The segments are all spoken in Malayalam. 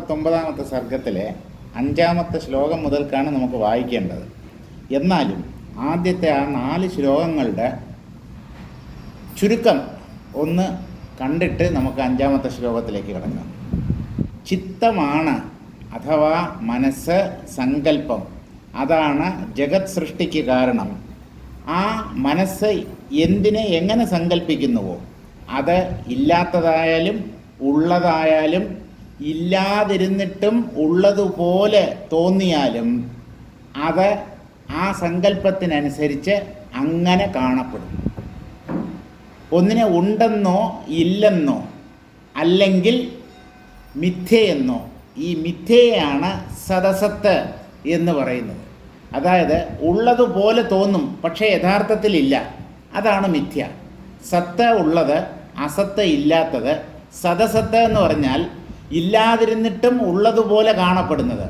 49ാമത്തെ സർഗത്തിലെ 5ാമത്തെ ശ്ലോകം മുതൽക്കാണ് നമുക്ക് വായിക്കേണ്ടത്. എന്നാലും ആദ്യത്തെ ആ 4 ശ്ലോകങ്ങളുടെ ചുരുക്കം ഒന്ന് കണ്ടിട്ട് നമുക്ക് 5ാമത്തെ ശ്ലോകത്തിലേക്ക് കടക്കാം. ചിത്തമാണ് അഥവാ മനസ്സ്, സങ്കല്പം, അതാണ് ജഗത് സൃഷ്ടിക്ക് കാരണം. ആ മനസ്സ് എന്തിനെ എങ്ങനെ സങ്കല്പിക്കുന്നുവോ അത് ഇല്ലാത്തതായാലും ഉള്ളതായാലും ഇല്ലാതിരുന്നിട്ടും ഉള്ളതുപോലെ തോന്നിയാലും അത് ആ സങ്കല്പത്തിനനുസരിച്ച് അങ്ങനെ കാണപ്പെടും. ഒന്നിനെ ഉണ്ടെന്നോ ഇല്ലെന്നോ അല്ലെങ്കിൽ മിഥ്യയെന്നോ, ഈ മിഥ്യയാണ് സദസത്ത് എന്ന് പറയുന്നത്. അതായത് ഉള്ളതുപോലെ തോന്നും പക്ഷേ യഥാർത്ഥത്തിലില്ല, അതാണ് മിഥ്യ. സത്ത് ഉള്ളത്, അസത്ത് ഇല്ലാത്തത്. സദസത്ത് എന്ന് പറഞ്ഞാൽ ഇല്ലാതിരുന്നിട്ടും ഉള്ളതുപോലെ കാണപ്പെടുന്നത്.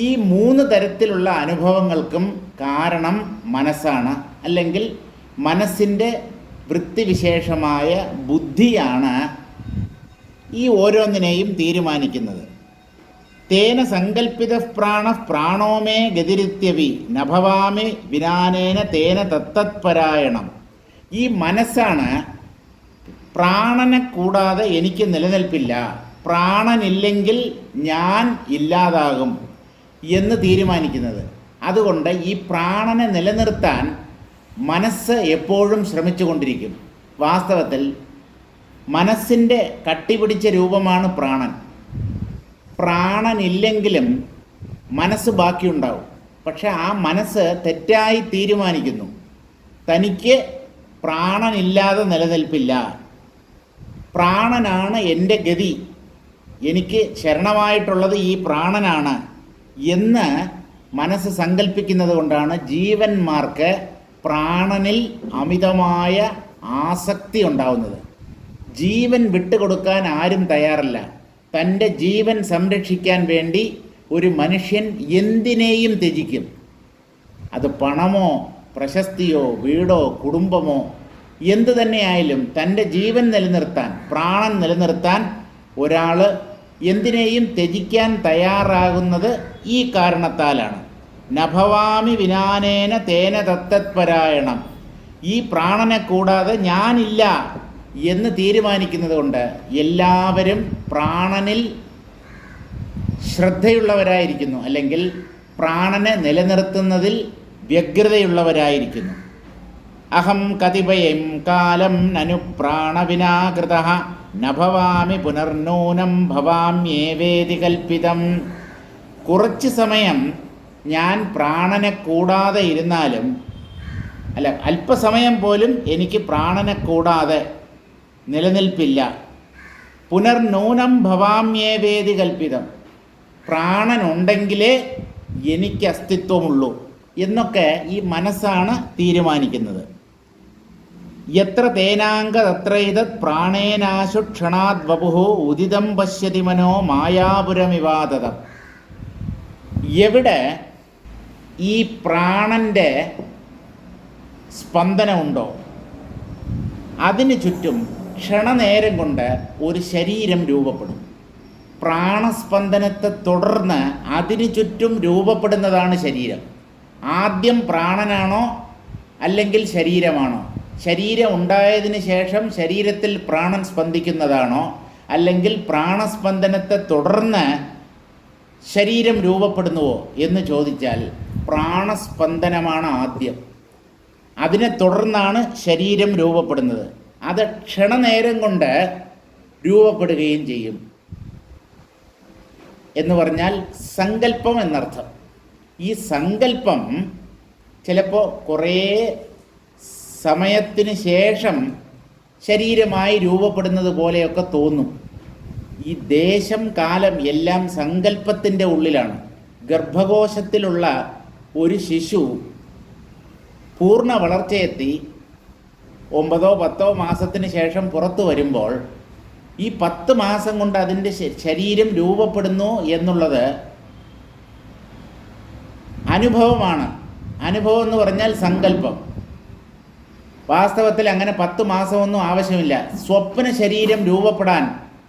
ഈ 3 തരത്തിലുള്ള അനുഭവങ്ങൾക്കും കാരണം മനസ്സാണ്, അല്ലെങ്കിൽ മനസ്സിൻ്റെ വൃത്തിവിശേഷമായ ബുദ്ധിയാണ് ഈ ഓരോന്നിനെയും തീരുമാനിക്കുന്നത്. തേന സങ്കൽപ്പിത പ്രാണ പ്രാണോമേ ഗതിരിത്യവി നഭവാമി വിനാനേന തേന തത്തത്പരായണം. ഈ മനസ്സാണ് പ്രാണനെ കൂടാതെ എനിക്ക് നിലനിൽപ്പില്ല, പ്രാണനില്ലെങ്കിൽ ഞാൻ ഇല്ലാതാകും എന്ന് തീരുമാനിക്കുന്നത്. അതുകൊണ്ട് ഈ പ്രാണനെ നിലനിർത്താൻ മനസ്സ് എപ്പോഴും ശ്രമിച്ചുകൊണ്ടിരിക്കും. വാസ്തവത്തിൽ മനസ്സിൻ്റെ കട്ടിപിടിച്ച രൂപമാണ് പ്രാണൻ. പ്രാണനില്ലെങ്കിലും മനസ്സ് ബാക്കിയുണ്ടാവും. പക്ഷെ ആ മനസ്സ് തെറ്റായി തീരുമാനിക്കുന്നു, തനിക്ക് പ്രാണനില്ലാതെ നിലനിൽപ്പില്ല, പ്രാണനാണ് എൻ്റെ ഗതി, എനിക്ക് ശരണമായിട്ടുള്ളത് ഈ പ്രാണനാണ് എന്ന് മനസ്സ് സങ്കല്പിക്കുന്നത് കൊണ്ടാണ് ജീവന്മാർക്ക് പ്രാണനിൽ അമിതമായ ആസക്തി ഉണ്ടാവുന്നത്. ജീവൻ വിട്ടുകൊടുക്കാൻ ആരും തയ്യാറല്ല. തൻ്റെ ജീവൻ സംരക്ഷിക്കാൻ വേണ്ടി ഒരു മനുഷ്യൻ എന്തിനേയും ത്യജിക്കും. അത് പണമോ പ്രശസ്തിയോ വീടോ കുടുംബമോ എന്തു തന്നെയായാലും തൻ്റെ ജീവൻ നിലനിർത്താൻ, പ്രാണൻ നിലനിർത്താൻ ഒരാൾ എന്തിനേയും ത്യജിക്കാൻ തയ്യാറാകുന്നത് ഈ കാരണത്താലാണ്. നഭവാമി വിനാനേന തേന തത്തത്പരായണം. ഈ പ്രാണനെ കൂടാതെ ഞാനില്ല എന്ന് തീരുമാനിക്കുന്നത് കൊണ്ട് എല്ലാവരും പ്രാണനിൽ ശ്രദ്ധയുള്ളവരായിരിക്കുന്നു, അല്ലെങ്കിൽ പ്രാണനെ നിലനിർത്തുന്നതിൽ വ്യഗ്രതയുള്ളവരായിരിക്കുന്നു. അഹം കതിപയം കാലം നനു പ്രാണവിനാകൃതഃ നഭവാമി പുനർനൂനം ഭവാമ്യേവേതി കൽപ്പിതം. കുറച്ച് സമയം ഞാൻ പ്രാണനെ കൂടാതെ ഇരുന്നാലും, അല്പസമയം പോലും എനിക്ക് പ്രാണനെ കൂടാതെ നിലനിൽപ്പില്ല. പുനർനൂനം ഭവാമ്യേവേതി കൽപ്പിതം. പ്രാണനുണ്ടെങ്കിലേ എനിക്ക് അസ്തിത്വമുള്ളൂ എന്നൊക്കെ ഈ മനസ്സാണ് തീരുമാനിക്കുന്നത്. യത്ര തേനാങ്ക തത്രൈതത് പ്രാണേനാശു ക്ഷണാദ് വപുഃ ഉദിതം പശ്യതി മനോ മായാപുരമിവാതതം. എവിടെ ഈ പ്രാണൻ്റെ സ്പന്ദനമുണ്ടോ അതിനു ചുറ്റും ക്ഷണനേരം കൊണ്ട് ഒരു ശരീരം രൂപപ്പെടും. പ്രാണസ്പന്ദനത്തെ തുടർന്ന് അതിനു ചുറ്റും രൂപപ്പെടുന്നതാണ് ശരീരം. ആദ്യം പ്രാണനാണോ അല്ലെങ്കിൽ ശരീരമാണോ? ശരീരം ഉണ്ടായതിന് ശേഷം ശരീരത്തിൽ പ്രാണൻ സ്പന്ദിക്കുന്നതാണോ, അല്ലെങ്കിൽ പ്രാണസ്പന്ദനത്തെ തുടർന്ന് ശരീരം രൂപപ്പെടുന്നുവോ എന്ന് ചോദിച്ചാൽ പ്രാണസ്പന്ദനമാണ് ആദ്യം. അതിനെ തുടർന്നാണ് ശരീരം രൂപപ്പെടുന്നത്. അത് ക്ഷണനേരം കൊണ്ട് രൂപപ്പെടുകയും ചെയ്യും. എന്ന് പറഞ്ഞാൽ സങ്കല്പം എന്നർത്ഥം. ഈ സങ്കല്പം ചിലപ്പോൾ കുറേ സമയത്തിന് ശേഷം ശരീരമായി രൂപപ്പെടുന്നത് പോലെയൊക്കെ തോന്നും. ഈ ദേശം കാലം എല്ലാം സങ്കല്പത്തിൻ്റെ ഉള്ളിലാണ്. ഗർഭകോശത്തിലുള്ള ഒരു ശിശു പൂർണ്ണ വളർച്ചയെത്തി 9-10 മാസത്തിന് ശേഷം പുറത്തു വരുമ്പോൾ ഈ 10 മാസം കൊണ്ട് അതിൻ്റെ ശരീരം രൂപപ്പെടുന്നു എന്നുള്ളത് അനുഭവമാണ്. അനുഭവം എന്ന് പറഞ്ഞാൽ സങ്കല്പം. വാസ്തവത്തിൽ അങ്ങനെ 10 മാസമൊന്നും ആവശ്യമില്ല. സ്വപ്ന ശരീരം രൂപപ്പെടാൻ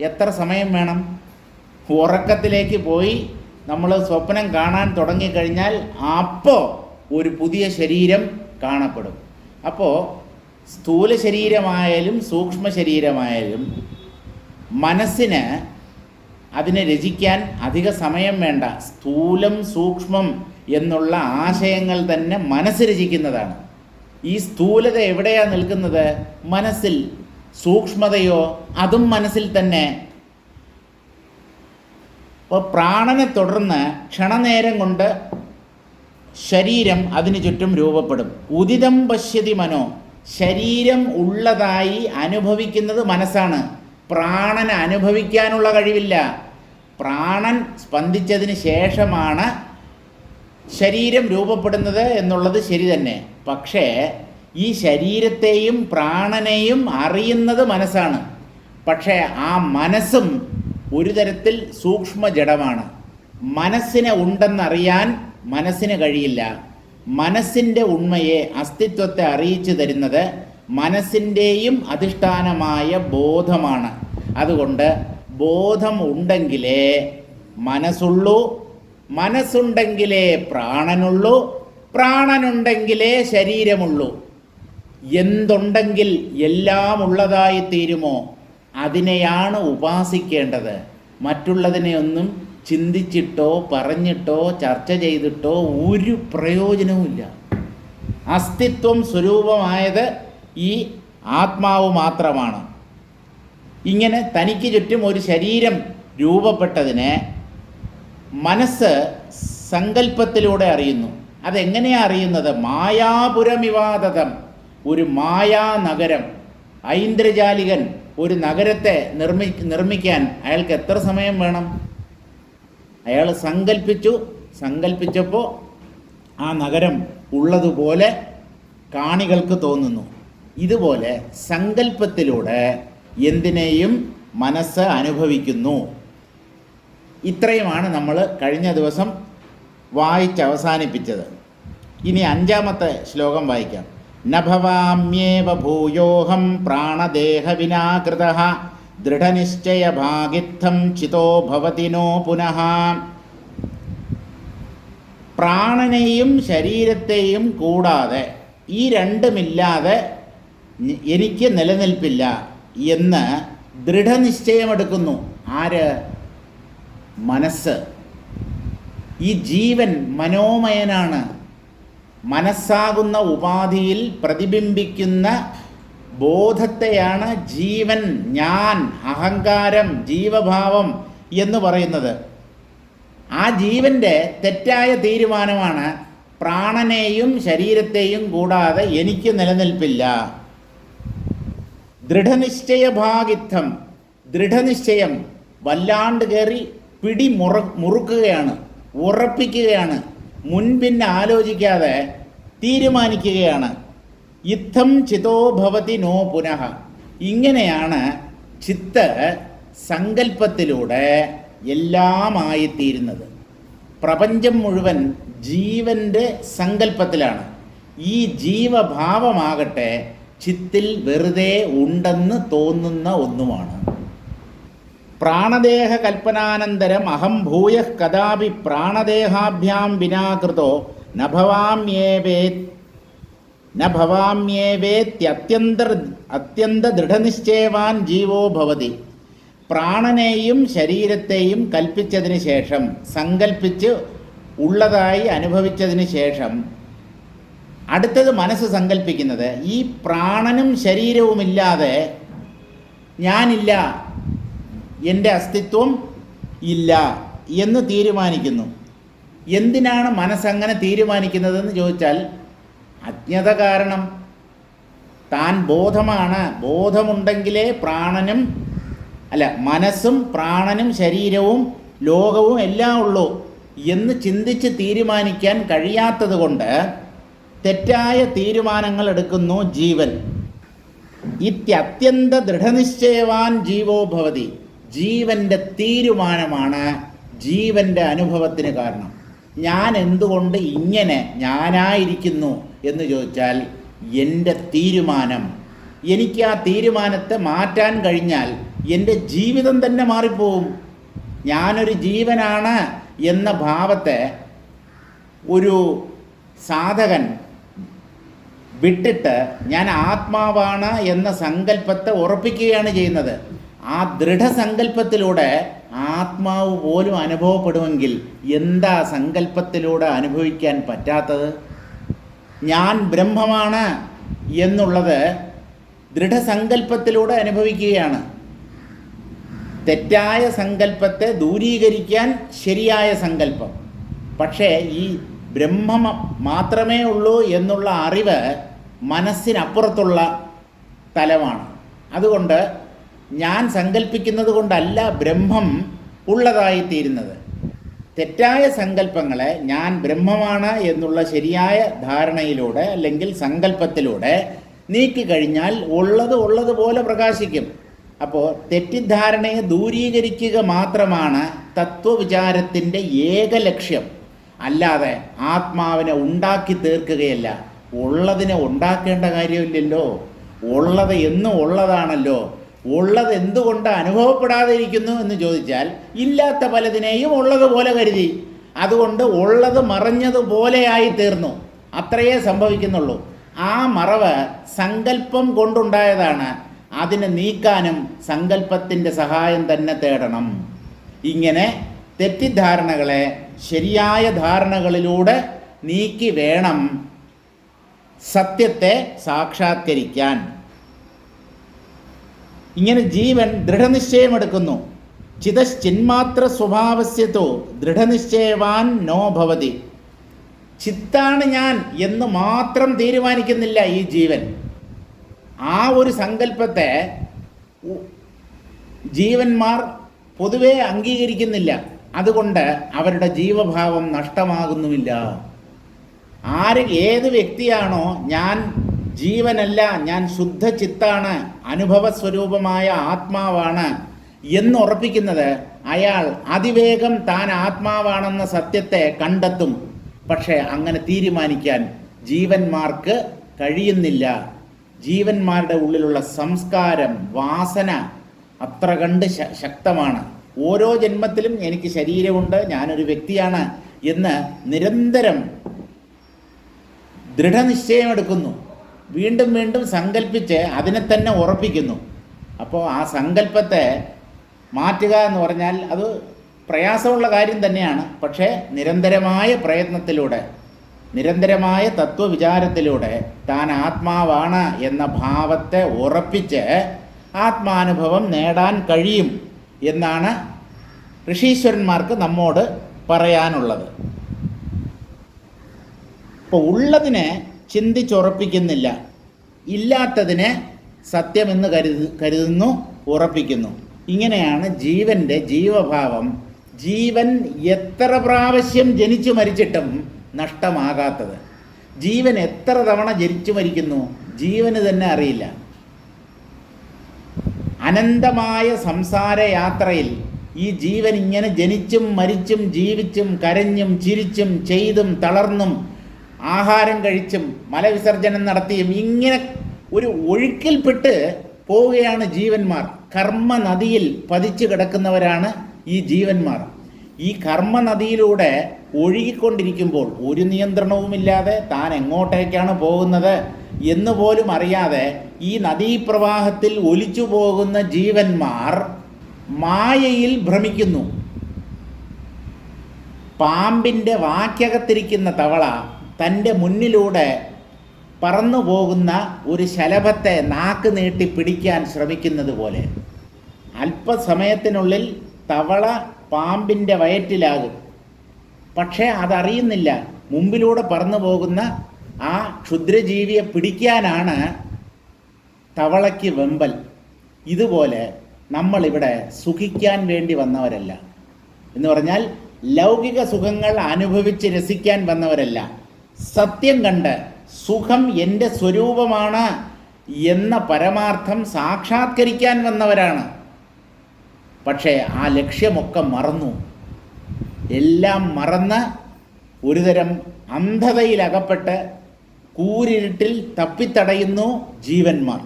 എത്ര സമയം വേണം? ഉറക്കത്തിലേക്ക് പോയി നമ്മൾ സ്വപ്നം കാണാൻ തുടങ്ങിക്കഴിഞ്ഞാൽ അപ്പോൾ ഒരു പുതിയ ശരീരം കാണപ്പെടും. അപ്പോൾ സ്ഥൂല ശരീരമായാലും സൂക്ഷ്മ ശരീരമായാലും മനസ്സിന് അതിനെ രചിക്കാൻ അധിക സമയം വേണ്ട. സ്ഥൂലം സൂക്ഷ്മം എന്നുള്ള ആശയങ്ങൾ തന്നെ മനസ്സ് രചിക്കുന്നതാണ്. ഈ സ്ഥൂലത എവിടെയാണ് നിൽക്കുന്നത്? മനസ്സിൽ. സൂക്ഷ്മതയോ അതും മനസ്സിൽ തന്നെ. അപ്പോൾ പ്രാണനെ തുടർന്ന് ക്ഷണനേരം കൊണ്ട് ശരീരം അതിനു ചുറ്റും രൂപപ്പെടും. ഉദിതം പശ്യതി മനോ. ശരീരം ഉള്ളതായി അനുഭവിക്കുന്നത് മനസ്സാണ്. പ്രാണന് അനുഭവിക്കാനുള്ള കഴിവില്ല. പ്രാണൻ സ്പന്ദിച്ചതിന് ശേഷമാണ് ശരീരം രൂപപ്പെടുന്നത് എന്നുള്ളത് ശരി തന്നെ. പക്ഷേ ഈ ശരീരത്തെയും പ്രാണനെയും അറിയുന്നത് മനസ്സാണ്. പക്ഷേ ആ മനസ്സും ഒരു തരത്തിൽ സൂക്ഷ്മ ജഡമാണ്. മനസ്സിനെ ഉണ്ടെന്നറിയാൻ മനസ്സിന് കഴിയില്ല. മനസ്സിൻ്റെ ഉണ്മയെ, അസ്തിത്വത്തെ അറിയിച്ചു തരുന്നത് മനസ്സിൻ്റെയും അധിഷ്ഠാനമായ ബോധമാണ്. അതുകൊണ്ട് ബോധം ഉണ്ടെങ്കിലേ മനസ്സുള്ളൂ, മനസ്സുണ്ടെങ്കിലേ പ്രാണനുള്ളൂ, പ്രാണനുണ്ടെങ്കിലേ ശരീരമുള്ളൂ. എന്തുണ്ടെങ്കിൽ എല്ലാം ഉള്ളതായി തീരുമോ അതിനെയാണ് ഉപാസിക്കേണ്ടത്. മറ്റുള്ളതിനെയൊന്നും ചിന്തിച്ചിട്ടോ പറഞ്ഞിട്ടോ ചർച്ച ചെയ്തിട്ടോ ഒരു പ്രയോജനവുമില്ല. അസ്തിത്വം സ്വരൂപമായത് ഈ ആത്മാവ് മാത്രമാണ്. ഇങ്ങനെ തനിക്ക് ചുറ്റും ഒരു ശരീരം രൂപപ്പെട്ടതിനെ മനസ്സ് സങ്കല്പത്തിലൂടെ അറിയുന്നു. അതെങ്ങനെയാണ് അറിയുന്നത്? മായാപുരമിവാദതം. ഒരു മായാനഗരം. ഐന്ദ്രജാലികൻ ഒരു നഗരത്തെ നിർമ്മിക്കാൻ അയാൾക്ക് എത്ര സമയം വേണം? അയാൾ സങ്കല്പിച്ചപ്പോൾ ആ നഗരം ഉള്ളതുപോലെ കാണികൾക്ക് തോന്നുന്നു. ഇതുപോലെ സങ്കല്പത്തിലൂടെ എന്തിനേയും മനസ്സ് അനുഭവിക്കുന്നു. ഇത്രയുമാണ് നമ്മൾ കഴിഞ്ഞ ദിവസം വായിച്ചവസാനിപ്പിച്ചത്. ഇനി 5-ാമത്തെ ശ്ലോകം വായിക്കാം. നഭവാമ്യേവ ഭൂയോഹം പ്രാണദേഹവിനാകൃതഃ ദൃഢനിശ്ചയഭാഗിത്ഥം ചിതോ ഭവതി നോ പുനഃ. പ്രാണനെയും ശരീരത്തെയും കൂടാതെ, ഈ രണ്ടുമില്ലാതെ എനിക്ക് നിലനിൽപ്പില്ല എന്ന് ദൃഢനിശ്ചയമെടുക്കുന്നു. ആര്? മനസ്സ്. ഈ ജീവൻ മനോമയനാണ്. മനസ്സാകുന്ന ഉപാധിയിൽ പ്രതിബിംബിക്കുന്ന ബോധത്തെയാണ് ജീവൻ, ഞാൻ, അഹങ്കാരം, ജീവഭാവം എന്ന് പറയുന്നത്. ആ ജീവൻ്റെ തെറ്റായ തീരുമാനമാണ് പ്രാണനെയും ശരീരത്തെയും കൂടാതെ എനിക്ക് നിലനിൽപ്പില്ല. ദൃഢനിശ്ചയഭാഗിത്ഥം. ദൃഢനിശ്ചയം വല്ലാണ്ട് കയറി മുറുക്കുകയാണ്, ഉറപ്പിക്കുകയാണ്, മുൻപിന്നെ ആലോചിക്കാതെ തീരുമാനിക്കുകയാണ്. ഇത്തം ചിതോ ഭവതി നോ പുനഃ. ഇങ്ങനെയാണ് ചിത്ത് സങ്കല്പത്തിലൂടെ എല്ലാമായിത്തീരുന്നത്. പ്രപഞ്ചം മുഴുവൻ ജീവൻ്റെ സങ്കല്പത്തിലാണ്. ഈ ജീവഭാവമാകട്ടെ ചിത്തിൽ വെറുതെ ഉണ്ടെന്ന് തോന്നുന്ന ഒന്നുമാണ്. പ്രാണദേഹ കൽപ്പനാനന്തരം അഹം ഭൂയഃ കദാപി പ്രാണദേഹാഭ്യാം വിനാകൃതോ അത്യന്ത ദൃഢനിശ്ചയവാൻ ജീവോ ഭവതി. പ്രാണനെയും ശരീരത്തെയും കൽപ്പിച്ചതിന് ശേഷം, സങ്കൽപ്പിച്ച് ഉള്ളതായി അനുഭവിച്ചതിന് ശേഷം അടുത്തത് മനസ്സ് സങ്കല്പിക്കുന്നത് ഈ പ്രാണനും ശരീരവുമില്ലാതെ ഞാനില്ല, എൻ്റെ അസ്തിത്വം ഇല്ല എന്ന് തീരുമാനിക്കുന്നു. എന്തിനാണ് മനസ്സങ്ങനെ തീരുമാനിക്കുന്നതെന്ന് ചോദിച്ചാൽ അജ്ഞത കാരണം. താൻ ബോധമാണ്, ബോധമുണ്ടെങ്കിലേ മനസ്സും പ്രാണനും ശരീരവും ലോകവും എല്ലാം ഉള്ളൂ എന്ന് ചിന്തിച്ച് തീരുമാനിക്കാൻ കഴിയാത്തത് കൊണ്ട് തെറ്റായ തീരുമാനങ്ങൾ എടുക്കുന്നു ജീവൻ. ഇത്യത്യന്ത ദൃഢനിശ്ചയവാൻ ജീവോ ഭവതി. ജീവൻ്റെ തീരുമാനമാണ് ജീവൻ്റെ അനുഭവത്തിന് കാരണം. ഞാൻ എന്തുകൊണ്ട് ഇങ്ങനെ ഞാനായിരിക്കുന്നു എന്ന് ചോദിച്ചാൽ എൻ്റെ തീരുമാനം. എനിക്ക് ആ തീരുമാനത്തെ മാറ്റാൻ കഴിഞ്ഞാൽ എൻ്റെ ജീവിതം തന്നെ മാറിപ്പോവും. ഞാനൊരു ജീവനാണ് എന്ന ഭാവത്തെ ഒരു സാധകൻ വിട്ടിട്ട് ഞാൻ ആത്മാവാണ് എന്ന സങ്കല്പത്തെ ഉറപ്പിക്കുകയാണ് ചെയ്യുന്നത്. ആ ദൃഢസങ്കല്പത്തിലൂടെ ആത്മാവ് പോലും അനുഭവപ്പെടുമെങ്കിൽ എന്താ സങ്കല്പത്തിലൂടെ അനുഭവിക്കാൻ പറ്റാത്തത്? ഞാൻ ബ്രഹ്മമാണ് എന്നുള്ളത് ദൃഢസങ്കല്പത്തിലൂടെ അനുഭവിക്കുകയാണ്. തെറ്റായ സങ്കല്പത്തെ ദൂരീകരിക്കാൻ ശരിയായ സങ്കല്പം. പക്ഷേ ഈ ബ്രഹ്മം മാത്രമേ ഉള്ളൂ എന്നുള്ള അറിവ് മനസ്സിനപ്പുറത്തുള്ള തലമാണ്. അതുകൊണ്ട് ഞാൻ സങ്കല്പിക്കുന്നത് കൊണ്ടല്ല ബ്രഹ്മം ഉള്ളതായിത്തീരുന്നത്. തെറ്റായ സങ്കല്പങ്ങളെ ഞാൻ ബ്രഹ്മമാണ് എന്നുള്ള ശരിയായ ധാരണയിലൂടെ അല്ലെങ്കിൽ സങ്കല്പത്തിലൂടെ നീക്കിക്കഴിഞ്ഞാൽ ഉള്ളതുപോലെ പ്രകാശിക്കും. അപ്പോൾ തെറ്റിദ്ധാരണയെ ദൂരീകരിക്കുക മാത്രമാണ് തത്വവിചാരത്തിൻ്റെ ഏക ലക്ഷ്യം. അല്ലാതെ ആത്മാവിനെ ഉണ്ടാക്കി തീർക്കുകയല്ല. ഉള്ളതിനെ ഉണ്ടാക്കേണ്ട കാര്യമില്ലല്ലോ. ഉള്ളത് എന്നും ഉള്ളതാണല്ലോ. ഉള്ളത് എന്തുകൊണ്ട് അനുഭവപ്പെടാതെ ഇരിക്കുന്നു എന്ന് ചോദിച്ചാൽ ഇല്ലാത്ത പലതിനെയും ഉള്ളതുപോലെ കരുതി. അതുകൊണ്ട് ഉള്ളത് മറഞ്ഞതുപോലെയായി തീർന്നു. അത്രയേ സംഭവിക്കുന്നുള്ളൂ. ആ മറവ് സങ്കല്പം കൊണ്ടുണ്ടായതാണ്. അതിനെ നീക്കാനും സങ്കല്പത്തിൻ്റെ സഹായം തന്നെ തേടണം. ഇങ്ങനെ തെറ്റിദ്ധാരണകളെ ശരിയായ ധാരണകളിലൂടെ നീക്കി വേണം സത്യത്തെ സാക്ഷാത്കരിക്കാൻ. ഇങ്ങനെ ജീവൻ ദൃഢനിശ്ചയമെടുക്കുന്നു. ചിതശ്ചിന്മാത്ര സ്വഭാവസ്യതോ ദൃഢനിശ്ചയവാൻ നോ ഭവതി. ചിത്താണ് ഞാൻ എന്ന് മാത്രം തീരുമാനിക്കുന്നില്ല ഈ ജീവൻ. ആ ഒരു സങ്കല്പത്തെ ജീവന്മാർ പൊതുവെ അംഗീകരിക്കുന്നില്ല. അതുകൊണ്ട് അവരുടെ ജീവഭാവം നഷ്ടമാകുന്നുമില്ല. ഏത് വ്യക്തിയാണോ ഞാൻ ജീവനല്ല, ഞാൻ ശുദ്ധ ചിത്താണ്, അനുഭവസ്വരൂപമായ ആത്മാവാണ് എന്നുറപ്പിക്കുന്നത്, അയാൾ അതിവേഗം താൻ ആത്മാവാണെന്ന സത്യത്തെ കണ്ടെത്തും. പക്ഷേ അങ്ങനെ തീരുമാനിക്കാൻ ജീവന്മാർക്ക് കഴിയുന്നില്ല. ജീവന്മാരുടെ ഉള്ളിലുള്ള സംസ്കാരം, വാസന അത്ര കണ്ട് ശക്തമാണ്. ഓരോ ജന്മത്തിലും എനിക്ക് ശരീരമുണ്ട്, ഞാനൊരു വ്യക്തിയാണ് എന്ന് നിരന്തരം ദൃഢനിശ്ചയമെടുക്കുന്നു. വീണ്ടും വീണ്ടും സങ്കല്പിച്ച് അതിനെ തന്നെ ഉറപ്പിക്കുന്നു. അപ്പോൾ ആ സങ്കല്പത്തെ മാറ്റുക എന്ന് പറഞ്ഞാൽ അത് പ്രയാസമുള്ള കാര്യം തന്നെയാണ്. പക്ഷേ നിരന്തരമായ പ്രയത്നത്തിലൂടെ, നിരന്തരമായ തത്വവിചാരത്തിലൂടെ താൻ ആത്മാവാണ് എന്ന ഭാവത്തെ ഉറപ്പിച്ച് ആത്മാനുഭവം നേടാൻ കഴിയും എന്നാണ് ഋഷീശ്വരന്മാർക്ക് നമ്മോട് പറയാനുള്ളത്. ഇപ്പോൾ ഉള്ളതിനെ ചിന്തിച്ചുറപ്പിക്കുന്നില്ല, ഇല്ലാത്തതിനെ സത്യമെന്ന് കരുതുന്നു, ഉറപ്പിക്കുന്നു. ഇങ്ങനെയാണ് ജീവൻ്റെ ജീവഭാവം. ജീവൻ എത്ര പ്രാവശ്യം ജനിച്ചു മരിച്ചിട്ടും നഷ്ടമാകാത്തത്. ജീവൻ എത്ര തവണ ജനിച്ചു മരിക്കുന്നു ജീവന് തന്നെ അറിയില്ല. അനന്തമായ സംസാരയാത്രയിൽ ഈ ജീവൻ ഇങ്ങനെ ജനിച്ചും മരിച്ചും ജീവിച്ചും കരഞ്ഞും ചിരിച്ചും ചെയ്തും തളർന്നും ആഹാരം കഴിച്ചും മലവിസർജനം നടത്തിയും ഇങ്ങനെ ഒരു ഒഴുക്കിൽപ്പെട്ട് പോവുകയാണ് ജീവന്മാർ. കർമ്മ നദിയിൽ പതിച്ചു കിടക്കുന്നവരാണ് ഈ ജീവന്മാർ. ഈ കർമ്മ നദിയിലൂടെ ഒഴുകിക്കൊണ്ടിരിക്കുമ്പോൾ ഒരു നിയന്ത്രണവുമില്ലാതെ താൻ എങ്ങോട്ടേക്കാണ് പോകുന്നത് എന്ന് പോലും അറിയാതെ ഈ നദീപ്രവാഹത്തിൽ ഒലിച്ചു പോകുന്ന ജീവന്മാർ മായയിൽ ഭ്രമിക്കുന്നു. പാമ്പിൻ്റെ വാക്കകത്തിരിക്കുന്ന തവള തൻ്റെ മുന്നിലൂടെ പറന്നു പോകുന്ന ഒരു ശലഭത്തെ നാക്ക് നീട്ടി പിടിക്കാൻ ശ്രമിക്കുന്നത് പോലെ അല്പസമയത്തിനുള്ളിൽ തവള പാമ്പിൻ്റെ വയറ്റിലാകും. പക്ഷേ അതറിയുന്നില്ല. മുമ്പിലൂടെ പറന്നു പോകുന്ന ആ ക്ഷുദ്രജീവിയെ പിടിക്കാനാണ് തവളയ്ക്ക് വെമ്പൽ. ഇതുപോലെ നമ്മളിവിടെ സുഖിക്കാൻ വേണ്ടി വന്നവരല്ല. എന്ന് പറഞ്ഞാൽ ലൗകിക സുഖങ്ങൾ അനുഭവിച്ച് രസിക്കാൻ വന്നവരല്ല. സത്യം കണ്ട് സുഖം എൻ്റെ സ്വരൂപമാണ് എന്ന പരമാർത്ഥം സാക്ഷാത്കരിക്കാൻ വന്നവരാണ്. പക്ഷേ ആ ലക്ഷ്യമൊക്കെ മറന്നു. എല്ലാം മറന്ന് ഒരുതരം അന്ധതയിലകപ്പെട്ട് കൂരിരുട്ടിൽ തപ്പിത്തടയുന്നു ജീവന്മാർ.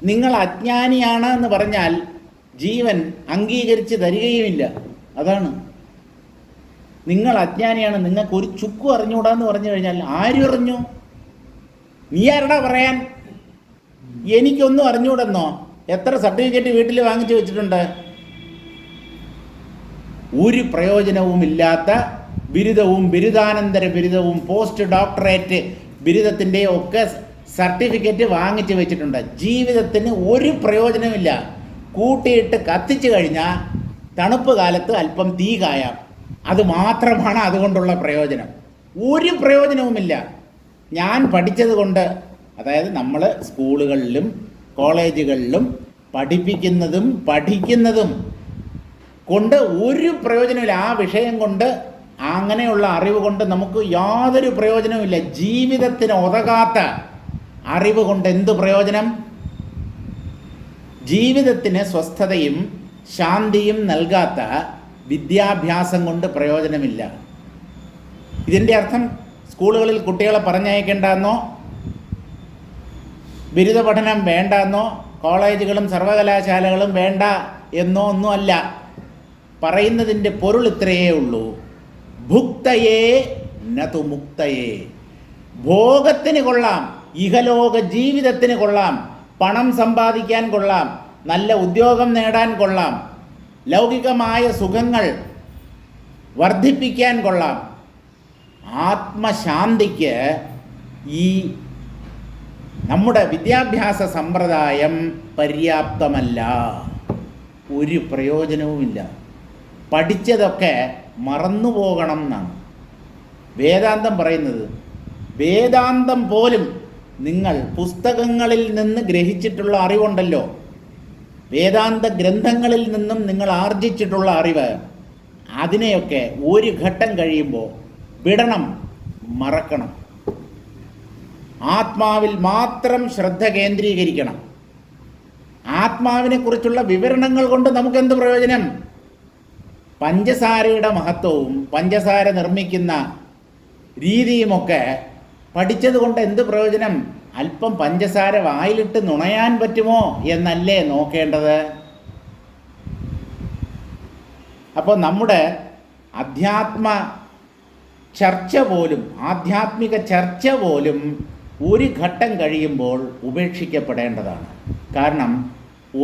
നിങ്ങൾ അജ്ഞാനിയാണ് എന്ന് പറഞ്ഞാൽ ജീവൻ അംഗീകരിച്ച് തരികയുമില്ല. അതാണ്. നിങ്ങൾ അജ്ഞാനിയാണ്, നിങ്ങൾക്ക് ഒരു ചുക്കും അറിഞ്ഞുകൂടാന്ന് പറഞ്ഞു കഴിഞ്ഞാൽ ആരും അറിഞ്ഞു? നീ ആരടാ പറയാൻ? എനിക്കൊന്നും അറിഞ്ഞുകൂടെന്നോ? എത്ര സർട്ടിഫിക്കറ്റ് വീട്ടിൽ വാങ്ങിച്ചു വെച്ചിട്ടുണ്ട്? ഒരു പ്രയോജനവുമില്ലാത്ത ബിരുദവും ബിരുദാനന്തര ബിരുദവും പോസ്റ്റ് ഡോക്ടറേറ്റ് ബിരുദത്തിൻ്റെ ഒക്കെ സർട്ടിഫിക്കറ്റ് വാങ്ങിച്ചു വെച്ചിട്ടുണ്ട്. ജീവിതത്തിന് ഒരു പ്രയോജനമില്ല. കൂട്ടിയിട്ട് കത്തിച്ചു കഴിഞ്ഞാൽ തണുപ്പ് കാലത്ത് അല്പം തീ കായാം. അത് മാത്രമാണ് അതുകൊണ്ടുള്ള പ്രയോജനം. ഒരു പ്രയോജനവുമില്ല. ഞാൻ പഠിച്ചത് കൊണ്ട്, അതായത് നമ്മൾ സ്കൂളുകളിലും കോളേജുകളിലും പഠിക്കുന്നതും കൊണ്ട് ഒരു പ്രയോജനമില്ല. ആ വിഷയം കൊണ്ട്, അങ്ങനെയുള്ള അറിവ് കൊണ്ട് നമുക്ക് യാതൊരു പ്രയോജനവുമില്ല. ജീവിതത്തിന് ഉതകാത്ത അറിവ് കൊണ്ട് എന്ത് പ്രയോജനം? ജീവിതത്തിന് സ്വസ്ഥതയും ശാന്തിയും നൽകാത്ത വിദ്യാഭ്യാസം കൊണ്ട് പ്രയോജനമില്ല. ഇതിൻ്റെ അർത്ഥം സ്കൂളുകളിൽ കുട്ടികളെ പറഞ്ഞയക്കേണ്ടെന്നോ, ബിരുദ പഠനം വേണ്ടെന്നോ, കോളേജുകളും സർവകലാശാലകളും വേണ്ട എന്നോ ഒന്നുമല്ല. പറയുന്നതിൻ്റെ പൊരുൾ ഇത്രയേ ഉള്ളൂ: ഭുക്തയേ നതു മുക്തയേ. ഭോഗത്തിന് കൊള്ളാം, ഇഹലോക ജീവിതത്തിന് കൊള്ളാം, പണം സമ്പാദിക്കാൻ കൊള്ളാം, നല്ല ഉദ്യോഗം നേടാൻ കൊള്ളാം, ലൗകികമായ സുഖങ്ങൾ വർദ്ധിപ്പിക്കാൻ കൊള്ളാം. ആത്മശാന്തിക്ക് ഈ നമ്മുടെ വിദ്യാഭ്യാസ സമ്പ്രദായം പര്യാപ്തമല്ല. ഒരു പ്രയോജനവുമില്ല. പഠിച്ചതൊക്കെ മറന്നു പോകണം എന്നാണ് വേദാന്തം പറയുന്നത്. വേദാന്തം പോലും നിങ്ങൾ പുസ്തകങ്ങളിൽ നിന്ന് ഗ്രഹിച്ചിട്ടുള്ള അറിവുണ്ടല്ലോ, വേദാന്ത ഗ്രന്ഥങ്ങളിൽ നിന്നും നിങ്ങൾ ആർജിച്ചിട്ടുള്ള അറിവ്, അതിനെയൊക്കെ ഒരു ഘട്ടം കഴിയുമ്പോൾ വിടണം, മറക്കണം. ആത്മാവിൽ മാത്രം ശ്രദ്ധ കേന്ദ്രീകരിക്കണം. ആത്മാവിനെക്കുറിച്ചുള്ള വിവരണങ്ങൾ കൊണ്ട് നമുക്കെന്ത് പ്രയോജനം? പഞ്ചസാരയുടെ മഹത്വവും പഞ്ചസാര നിർമ്മിക്കുന്ന രീതിയുമൊക്കെ പഠിച്ചത് കൊണ്ട് എന്ത് പ്രയോജനം? അല്പം പഞ്ചസാര വായിലിട്ട് നുണയാൻ പറ്റുമോ എന്നല്ലേ നോക്കേണ്ടത്? അപ്പോൾ നമ്മുടെ ആധ്യാത്മിക ചർച്ച പോലും ഒരു ഘട്ടം കഴിയുമ്പോൾ ഉപേക്ഷിക്കപ്പെടേണ്ടതാണ്. കാരണം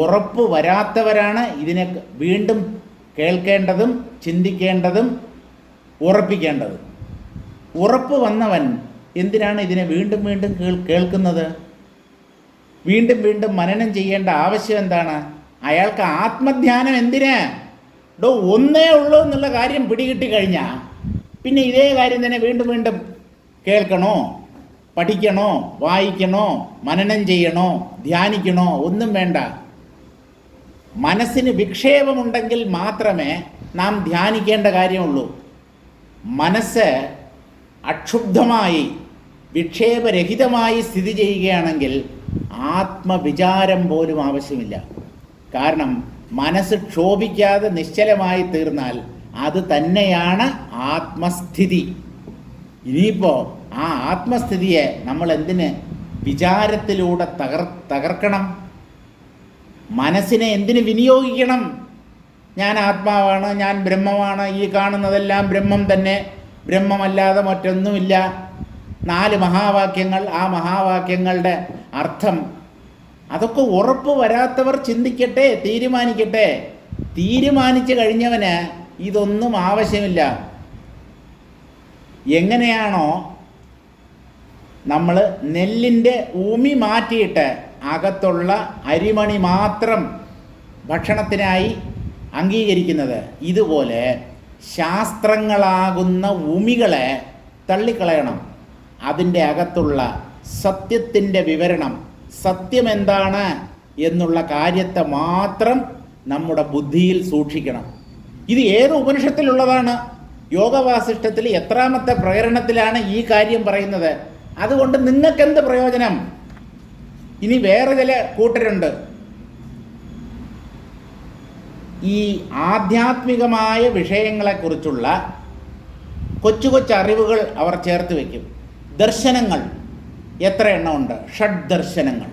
ഉറപ്പ് വരാത്തവരാണ് ഇതിനെ വീണ്ടും കേൾക്കേണ്ടതും ചിന്തിക്കേണ്ടതും ഉറപ്പിക്കേണ്ടതും. ഉറപ്പ് വന്നവൻ എന്തിനാണ് ഇതിനെ വീണ്ടും വീണ്ടും കേൾക്കുന്നത്? വീണ്ടും വീണ്ടും മനനം ചെയ്യേണ്ട ആവശ്യം എന്താണ്? അയാൾക്ക് ആത്മധ്യാനം എന്തിനാ? ഒന്നേ ഉള്ളൂ എന്നുള്ള കാര്യം പിടികിട്ടി കഴിഞ്ഞാൽ പിന്നെ ഇതേ കാര്യം തന്നെ വീണ്ടും വീണ്ടും കേൾക്കണോ, പഠിക്കണോ, വായിക്കണോ, മനനം ചെയ്യണോ, ധ്യാനിക്കണോ? ഒന്നും വേണ്ട. മനസ്സിന് വിക്ഷേപമുണ്ടെങ്കിൽ മാത്രമേ നാം ധ്യാനിക്കേണ്ട കാര്യമുള്ളൂ. മനസ്സ് അക്ഷുബ്ധമായി വിക്ഷേപരഹിതമായി സ്ഥിതി ചെയ്യുകയാണെങ്കിൽ ആത്മവിചാരം പോലും ആവശ്യമില്ല. കാരണം മനസ്സ് ക്ഷോഭിക്കാതെ നിശ്ചലമായി തീർന്നാൽ അത് തന്നെയാണ് ആത്മസ്ഥിതി. ഇനിയിപ്പോൾ ആ ആത്മസ്ഥിതിയെ നമ്മൾ എന്തിന് വിചാരത്തിലൂടെ തകർക്കണം? മനസ്സിനെ എന്തിന് വിനിയോഗിക്കണം? ഞാൻ ആത്മാവാണ്, ഞാൻ ബ്രഹ്മമാണ്, ഈ കാണുന്നതെല്ലാം ബ്രഹ്മം തന്നെ, ബ്രഹ്മമല്ലാതെ മറ്റൊന്നുമില്ല. 4 മഹാവാക്യങ്ങൾ, ആ മഹാവാക്യങ്ങളുടെ അർത്ഥം, അതൊക്കെ ഉറപ്പ് വരാത്തവർ ചിന്തിക്കട്ടെ, തീരുമാനിക്കട്ടെ. തീരുമാനിച്ചു കഴിഞ്ഞവന് ഇതൊന്നും ആവശ്യമില്ല. എങ്ങനെയാണോ നമ്മൾ നെല്ലിൻ്റെ ഉമി മാറ്റിയിട്ട് അകത്തുള്ള അരിമണി മാത്രം ഭക്ഷണത്തിനായി അംഗീകരിക്കുന്നത്, ഇതുപോലെ ശാസ്ത്രങ്ങളാകുന്ന ഉമികളെ തള്ളിക്കളയണം. അതിൻ്റെ അകത്തുള്ള സത്യത്തിൻ്റെ വിവരണം, സത്യം എന്താണ് എന്നുള്ള കാര്യത്തെ മാത്രം നമ്മുടെ ബുദ്ധിയിൽ സൂക്ഷിക്കണം. ഇത് ഏത് ഉപനിഷത്തിലുള്ളതാണ്? യോഗവാസിഷ്ഠത്തിൽ എത്രാമത്തെ പ്രകരണത്തിലാണ് ഈ കാര്യം പറയുന്നത്? അതുകൊണ്ട് നിങ്ങൾക്കെന്ത് പ്രയോജനം? ഇനി വേറെ ചില കൂട്ടരുണ്ട്, ഈ ആധ്യാത്മികമായ വിഷയങ്ങളെക്കുറിച്ചുള്ള കൊച്ചു കൊച്ചറിവുകൾ അവർ ചേർത്ത് വയ്ക്കും. ദർശനങ്ങൾ എത്ര എണ്ണമുണ്ട്? 6 ദർശനങ്ങൾ.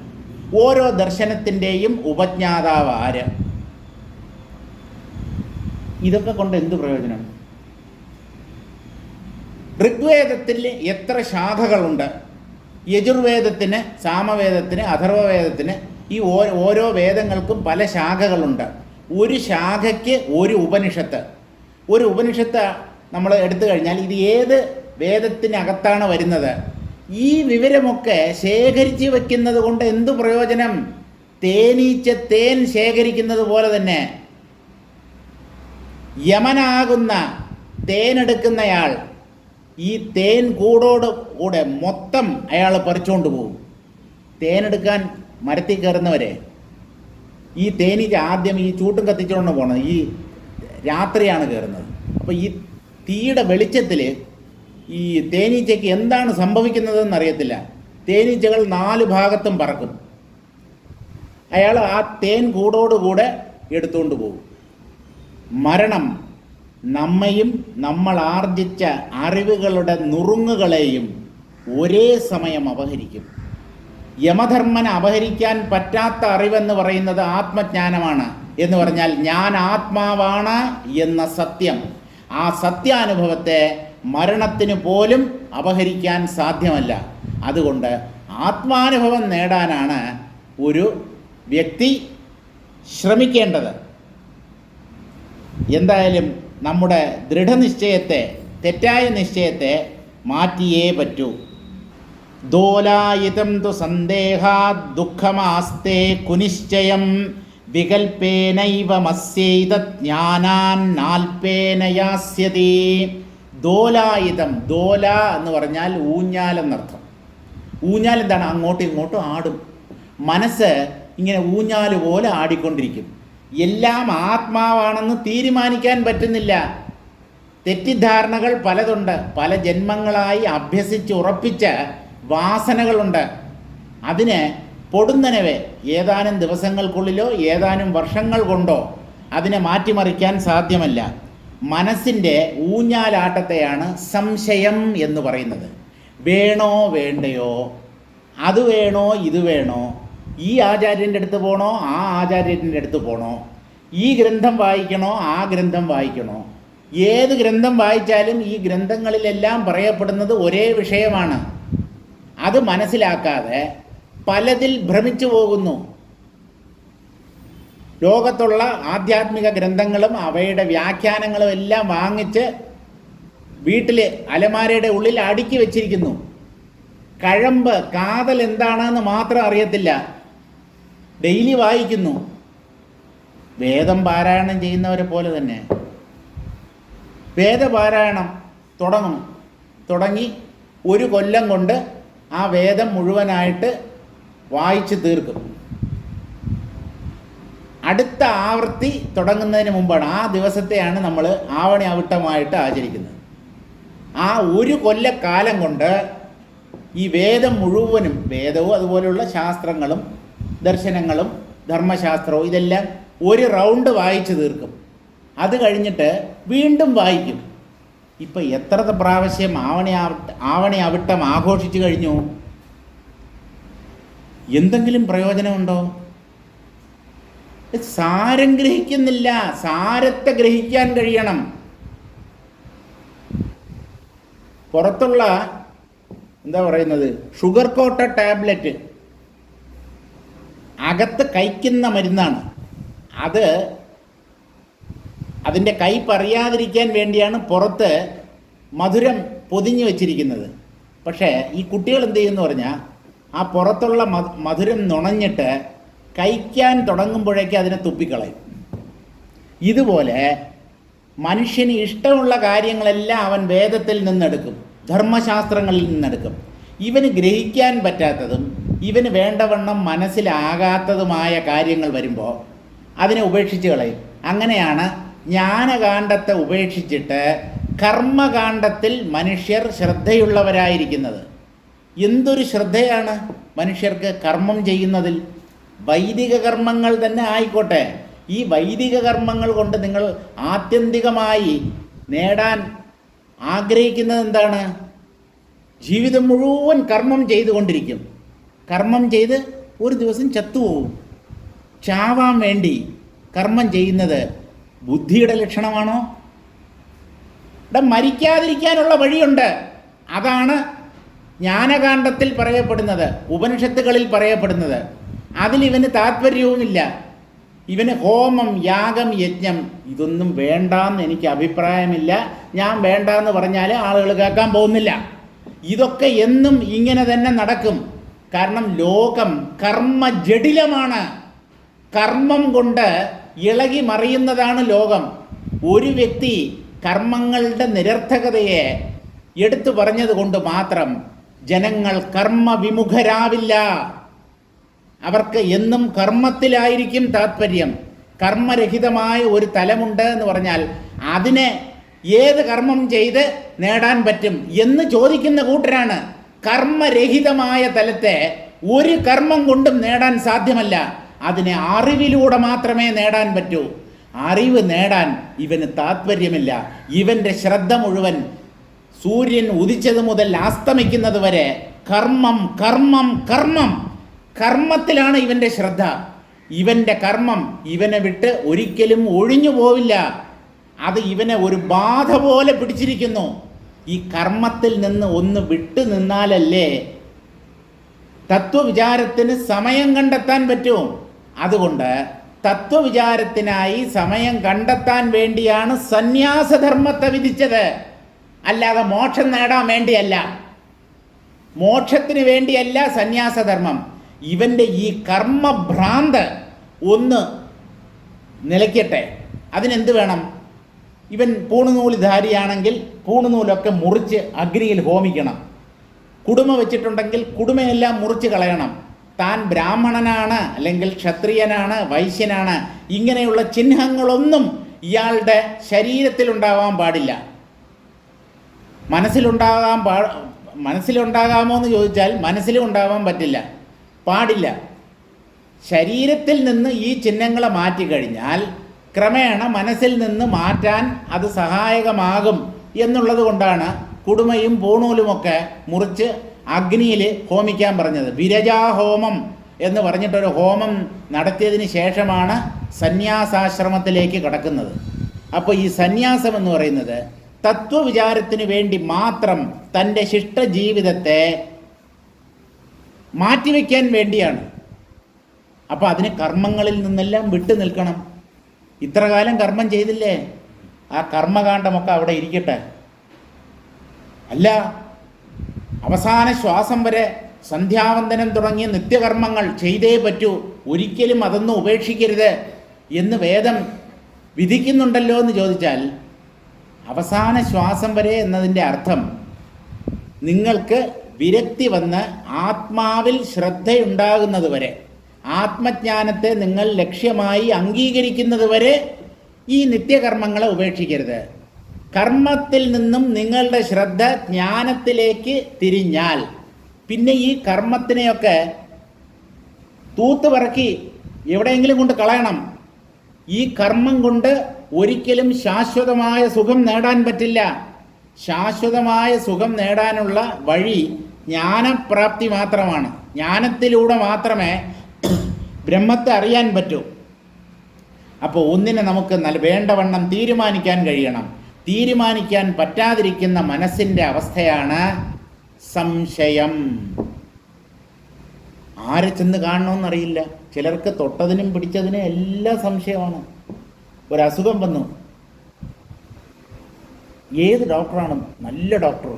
ഓരോ ദർശനത്തിൻ്റെയും ഉപജ്ഞാതാവ് ആര്? ഇതൊക്കെ കൊണ്ട് എന്ത് പ്രയോജനം? ഋഗ്വേദത്തിൽ എത്ര ശാഖകളുണ്ട്? യജുർവേദത്തിന്, സാമവേദത്തിന്, അഥർവവേദത്തിന്, ഈ ഓരോ വേദങ്ങൾക്കും പല ശാഖകളുണ്ട്. ഒരു ശാഖയ്ക്ക് ഒരു ഉപനിഷത്ത്. ഒരു ഉപനിഷത്ത് നമ്മൾ എടുത്തു കഴിഞ്ഞാൽ ഇത് ഏത് വേദത്തിനകത്താണ് വരുന്നത്? ഈ വിവരമൊക്കെ ശേഖരിച്ച് വയ്ക്കുന്നത് കൊണ്ട് എന്തു പ്രയോജനം? തേനീച്ച തേൻ ശേഖരിക്കുന്നത് പോലെ തന്നെ യമനാകുന്ന തേനെടുക്കുന്നയാൾ ഈ തേൻ കൂടെ മൊത്തം അയാൾ പറിച്ചുകൊണ്ട് പോകും. തേനെടുക്കാൻ മരത്തിൽ കയറുന്നവരെ ഈ തേനീച്ച ആദ്യം ഈ ചൂട്ടും കത്തിച്ചുകൊണ്ട് പോകണം. ഈ രാത്രിയാണ് കയറുന്നത്. അപ്പോൾ ഈ തീയുടെ വെളിച്ചത്തിൽ ഈ തേനീച്ചയ്ക്ക് എന്താണ് സംഭവിക്കുന്നതെന്ന് അറിയത്തില്ല. തേനീച്ചകൾ 4 ഭാഗത്തും പറക്കും. അയാൾ ആ തേൻ കൂടോടുകൂടെ എടുത്തുകൊണ്ട് പോകും. മരണം നമ്മയും നമ്മൾ ആർജിച്ച അറിവുകളുടെ നുറുങ്ങുകളെയും ഒരേ സമയം അപഹരിക്കും. യമധർമ്മന് അപഹരിക്കാൻ പറ്റാത്ത അറിവെന്ന് പറയുന്നത് ആത്മജ്ഞാനമാണ്. എന്ന് പറഞ്ഞാൽ ഞാൻ ആത്മാവാണ് എന്ന സത്യം. ആ സത്യാനുഭവത്തെ മരണത്തിന് പോലും അപഹരിക്കാൻ സാധ്യമല്ല. അതുകൊണ്ട് ആത്മാനുഭവം നേടാനാണ് ഒരു വ്യക്തി ശ്രമിക്കേണ്ടത്. എന്തായാലും നമ്മുടെ ദൃഢനിശ്ചയത്തെ, തെറ്റായ നിശ്ചയത്തെ മാറ്റിയേ പറ്റൂ. ദോലായിതം തു സന്ദേഹാ ദുഃഖമാസ്തേ കുനിശ്ചയം വികൽപേനൈവ മസ്യൈതത് ജ്ഞാനാൻ നാൽപേന യാസ്യതി. ദോലായിതം, ദോല എന്ന് പറഞ്ഞാൽ ഊഞ്ഞാൽ എന്നർത്ഥം. ഊഞ്ഞാൽ എന്താണ്? അങ്ങോട്ടും ഇങ്ങോട്ടും ആടും. മനസ്സ് ഇങ്ങനെ ഊഞ്ഞാൽ പോലെ ആടിക്കൊണ്ടിരിക്കും. എല്ലാം ആത്മാവാണെന്ന് തീരുമാനിക്കാൻ പറ്റുന്നില്ല. തെറ്റിദ്ധാരണകൾ പലതുണ്ട്. പല ജന്മങ്ങളായി അഭ്യസിച്ച് ഉറപ്പിച്ച വാസനകളുണ്ട്. അതിന് പൊടുന്നനവേ ഏതാനും ദിവസങ്ങൾക്കുള്ളിലോ ഏതാനും വർഷങ്ങൾ കൊണ്ടോ അതിനെ മാറ്റിമറിക്കാൻ സാധ്യമല്ല. മനസ്സിൻ്റെ ഊഞ്ഞാലാട്ടത്തെയാണ് സംശയം എന്ന് പറയുന്നത്. വേണോ വേണ്ടയോ, അത് വേണോ ഇത് വേണോ, ഈ ആചാര്യൻ്റെ അടുത്ത് പോകണോ ആ ആചാര്യൻ്റെ അടുത്ത് പോകണോ, ഈ ഗ്രന്ഥം വായിക്കണോ ആ ഗ്രന്ഥം വായിക്കണോ. ഏത് ഗ്രന്ഥം വായിച്ചാലും ഈ ഗ്രന്ഥങ്ങളിലെല്ലാം പറയപ്പെടുന്നത് ഒരേ വിഷയമാണ്. അത് മനസ്സിലാക്കാതെ പലതിൽ ഭ്രമിച്ചു പോകുന്നു. ലോകത്തുള്ള ആധ്യാത്മിക ഗ്രന്ഥങ്ങളും അവയുടെ വ്യാഖ്യാനങ്ങളും എല്ലാം വാങ്ങിച്ച് വീട്ടിൽ അലമാരയുടെ ഉള്ളിൽ അടുക്കി വെച്ചിരിക്കുന്നു. കഴമ്പ്, കാതൽ എന്താണെന്ന് മാത്രം അറിയത്തില്ല. ഡെയിലി വായിക്കുന്നു. വേദം പാരായണം ചെയ്യുന്നവരെ പോലെ തന്നെ വേദപാരായണം തുടങ്ങി 1 കൊല്ലം കൊണ്ട് ആ വേദം മുഴുവനായിട്ട് വായിച്ച് തീർക്കും. അടുത്ത ആവൃത്തി തുടങ്ങുന്നതിന് മുമ്പാണ്, ആ ദിവസത്തെയാണ് നമ്മൾ ആവണി അവിട്ടമായിട്ട് ആചരിക്കുന്നത്. ആ 1 കൊല്ലക്കാലം കൊണ്ട് ഈ വേദം മുഴുവനും, വേദവും അതുപോലെയുള്ള ശാസ്ത്രങ്ങളും ദർശനങ്ങളും ധർമ്മശാസ്ത്രവും ഇതെല്ലാം 1 റൗണ്ട് വായിച്ച് തീർക്കും. അത് കഴിഞ്ഞിട്ട് വീണ്ടും വായിക്കും. ഇപ്പം എത്ര പ്രാവശ്യം ആവണി അവിട്ടം ആഘോഷിച്ചു കഴിഞ്ഞു? എന്തെങ്കിലും പ്രയോജനമുണ്ടോ? സാരം ഗ്രഹിക്കുന്നില്ല. സാരത്തെ ഗ്രഹിക്കാൻ കഴിയണം. പുറത്തുള്ള എന്താ പറയുന്നത്, ഷുഗർ കോട്ട ടാബ്ലറ്റ് അകത്ത് കഴിക്കുന്ന മരുന്നാണ്. അതിൻ്റെ കയ്പ് അറിയാതിരിക്കാൻ വേണ്ടിയാണ് പുറത്ത് മധുരം പൊതിഞ്ഞു വച്ചിരിക്കുന്നത്. പക്ഷേ ഈ കുട്ടികൾ എന്ത് ചെയ്യുമെന്ന് പറഞ്ഞാൽ ആ പുറത്തുള്ള മധുരം നുണഞ്ഞിട്ട് കഴിക്കാൻ തുടങ്ങുമ്പോഴേക്ക് അതിനെ തുപ്പിക്കളയും. ഇതുപോലെ മനുഷ്യന് ഇഷ്ടമുള്ള കാര്യങ്ങളെല്ലാം അവൻ വേദത്തിൽ നിന്നെടുക്കും, ധർമ്മശാസ്ത്രങ്ങളിൽ നിന്നെടുക്കും. ഇവന് ഗ്രഹിക്കാൻ പറ്റാത്തതും ഇവന് വേണ്ടവണ്ണം മനസ്സിലാകാത്തതുമായ കാര്യങ്ങൾ വരുമ്പോൾ അതിനെ ഉപേക്ഷിച്ച് കളയും. അങ്ങനെയാണ് ജ്ഞാനകാണ്ഡത്തെ ഉപേക്ഷിച്ചിട്ട് കർമ്മകാണ്ഡത്തിൽ മനുഷ്യർ ശ്രദ്ധയുള്ളവരായിരിക്കുന്നത്. എന്തൊരു ശ്രദ്ധയാണ് മനുഷ്യർക്ക് കർമ്മം ചെയ്യുന്നതിൽ. വൈദിക കർമ്മങ്ങൾ തന്നെ ആയിക്കോട്ടെ, ഈ വൈദിക കർമ്മങ്ങൾ കൊണ്ട് നിങ്ങൾ ആത്യന്തികമായി നേടാൻ ആഗ്രഹിക്കുന്നത് എന്താണ്? ജീവിതം മുഴുവൻ കർമ്മം ചെയ്തുകൊണ്ടിരിക്കും. കർമ്മം ചെയ്ത് ഒരു ദിവസം ചത്തുപോകും. ചാവാൻ വേണ്ടി കർമ്മം ചെയ്യുന്നത് ബുദ്ധിയുടെ ലക്ഷണമാണോ? ഇവിടെ മരിക്കാതിരിക്കാനുള്ള വഴിയുണ്ട്. അതാണ് ജ്ഞാനകാണ്ഡത്തിൽ പറയപ്പെടുന്നത്, ഉപനിഷത്തുകളിൽ പറയപ്പെടുന്നത്. അതിലിവന് താല്പര്യവുമില്ല. ഇവന് ഹോമം, യാഗം, യജ്ഞം ഇതൊന്നും വേണ്ടാന്ന് എനിക്ക് അഭിപ്രായമില്ല. ഞാൻ വേണ്ടാന്ന് പറഞ്ഞാൽ ആളുകൾ കേൾക്കാൻ പോകുന്നില്ല. ഇതൊക്കെ എന്നും ഇങ്ങനെ തന്നെ നടക്കും. കാരണം ലോകം കർമ്മജടിലമാണ്. കർമ്മം കൊണ്ട് ഇളകി മറിയുന്നതാണ് ലോകം. ഒരു വ്യക്തി കർമ്മങ്ങളുടെ നിരർത്ഥകതയെ എടുത്തു പറഞ്ഞതുകൊണ്ട് മാത്രം ജനങ്ങൾ കർമ്മവിമുഖരാവില്ല. അവർക്ക് എന്നും കർമ്മത്തിലായിരിക്കും താല്പര്യം. കർമ്മരഹിതമായ ഒരു തലമുണ്ട് എന്ന് പറഞ്ഞാൽ അതിനെ ഏത് കർമ്മം ചെയ്ത് നേടാൻ പറ്റും എന്ന് ചോദിക്കുന്ന കൂട്ടരാണ്. കർമ്മരഹിതമായ തലത്തെ ഒരു കർമ്മം കൊണ്ടും നേടാൻ സാധ്യമല്ല. അതിനെ അറിവിലൂടെ മാത്രമേ നേടാൻ പറ്റൂ. അറിവ് നേടാൻ ഇവന് താല്പര്യമില്ല. ഇവൻ്റെ ശ്രദ്ധ മുഴുവൻ സൂര്യൻ ഉദിച്ചത് മുതൽ അസ്തമിക്കുന്നത് വരെ കർമ്മം കർമ്മം കർമ്മം കർമ്മത്തിലാണ് ഇവൻ്റെ ശ്രദ്ധ. ഇവൻ്റെ കർമ്മം ഇവനെ വിട്ട് ഒരിക്കലും ഒഴിഞ്ഞു പോവില്ല. അത് ഇവനെ ഒരു ബാധ പോലെ പിടിച്ചിരിക്കുന്നു. ഈ കർമ്മത്തിൽ നിന്ന് ഒന്ന് വിട്ടു നിന്നാലല്ലേ തത്വവിചാരത്തിന് സമയം കണ്ടെത്താൻ പറ്റും. അതുകൊണ്ട് തത്വവിചാരത്തിനായി സമയം കണ്ടെത്താൻ വേണ്ടിയാണ് സന്യാസധർമ്മത്തെ വിധിച്ചത്. അല്ലാതെ മോക്ഷം നേടാൻ വേണ്ടിയല്ല. മോക്ഷത്തിന് വേണ്ടിയല്ല സന്യാസധർമ്മം. ഇവൻ്റെ ഈ കർമ്മഭ്രാന്ത് ഒന്ന് നിലയ്ക്കട്ടെ. അതിനെന്ത് വേണം? ഇവൻ പൂണുനൂലുധാരിയാണെങ്കിൽ പൂണുനൂലൊക്കെ മുറിച്ച് അഗ്നിയിൽ ഹോമിക്കണം. കുടുമ വെച്ചിട്ടുണ്ടെങ്കിൽ കുടുമയെല്ലാം മുറിച്ച് കളയണം. താൻ ബ്രാഹ്മണനാണ്, അല്ലെങ്കിൽ ക്ഷത്രിയനാണ്, വൈശ്യനാണ്, ഇങ്ങനെയുള്ള ചിഹ്നങ്ങളൊന്നും ഇയാളുടെ ശരീരത്തിലുണ്ടാകാൻ പാടില്ല. മനസ്സിലുണ്ടാകാമോ എന്ന് ചോദിച്ചാൽ മനസ്സിലും ഉണ്ടാവാൻ പാടില്ല. ശരീരത്തിൽ നിന്ന് ഈ ചിഹ്നങ്ങളെ മാറ്റിക്കഴിഞ്ഞാൽ ക്രമേണ മനസ്സിൽ നിന്ന് മാറ്റാൻ അത് സഹായകമാകും എന്നുള്ളത് കൊണ്ടാണ് കുടുമയും പൂണൂലുമൊക്കെ മുറിച്ച് അഗ്നിയിൽ ഹോമിക്കാൻ പറഞ്ഞത്. വിരജാഹോമം എന്ന് പറഞ്ഞിട്ടൊരു ഹോമം നടത്തിയതിന് ശേഷമാണ് സന്യാസാശ്രമത്തിലേക്ക് കടക്കുന്നത്. അപ്പോൾ ഈ സന്യാസം എന്ന് പറയുന്നത് തത്വവിചാരത്തിന് വേണ്ടി മാത്രം തൻ്റെ ശിഷ്ടജീവിതത്തെ മാറ്റിവെക്കാൻ വേണ്ടിയാണ്. അപ്പോൾ അതിന് കർമ്മങ്ങളിൽ നിന്നെല്ലാം വിട്ടു നിൽക്കണം. ഇത്ര കാലം കർമ്മം ചെയ്തില്ലേ, ആ കർമ്മകാണ്ഡമൊക്കെ അവിടെ ഇരിക്കട്ടെ. അല്ല, അവസാന ശ്വാസം വരെ സന്ധ്യാവന്ദനം തുടങ്ങിയ നിത്യകർമ്മങ്ങൾ ചെയ്തേ പറ്റൂ, ഒരിക്കലും അതൊന്നും ഉപേക്ഷിക്കരുത് എന്ന് വേദം വിധിക്കുന്നുണ്ടല്ലോ എന്ന് ചോദിച്ചാൽ, അവസാന ശ്വാസം വരെ എന്നതിൻ്റെ അർത്ഥം നിങ്ങൾക്ക് വിരക്തി വന്ന് ആത്മാവിൽ ശ്രദ്ധയുണ്ടാകുന്നത് വരെ, ആത്മജ്ഞാനത്തെ നിങ്ങൾ ലക്ഷ്യമായി അംഗീകരിക്കുന്നത് വരെ ഈ നിത്യകർമ്മങ്ങളെ ഉപേക്ഷിക്കരുത്. കർമ്മത്തിൽ നിന്നും നിങ്ങളുടെ ശ്രദ്ധ ജ്ഞാനത്തിലേക്ക് തിരിഞ്ഞാൽ പിന്നെ ഈ കർമ്മത്തിനെയൊക്കെ തൂത്തുപറക്കി എവിടെയെങ്കിലും കൊണ്ട് കളയണം. ഈ കർമ്മം കൊണ്ട് ഒരിക്കലും ശാശ്വതമായ സുഖം നേടാൻ പറ്റില്ല. ശാശ്വതമായ സുഖം നേടാനുള്ള വഴി ജ്ഞാനപ്രാപ്തി മാത്രമാണ്. ജ്ഞാനത്തിലൂടെ മാത്രമേ ബ്രഹ്മത്തെ അറിയാൻ പറ്റൂ. അപ്പോൾ ഒന്നിനെ നമുക്ക് വേണ്ടവണ്ണം തീരുമാനിക്കാൻ കഴിയണം. തീരുമാനിക്കാൻ പറ്റാതിരിക്കുന്ന മനസ്സിൻ്റെ അവസ്ഥയാണ് സംശയം. ആരെ ചെന്ന് കാണണമെന്നറിയില്ല. ചിലർക്ക് തൊട്ടതിനും പിടിച്ചതിനും എല്ലാം സംശയമാണ്. ഒരസുഖം വന്നു, ഏത് ഡോക്ടറാണ് നല്ല ഡോക്ടർ?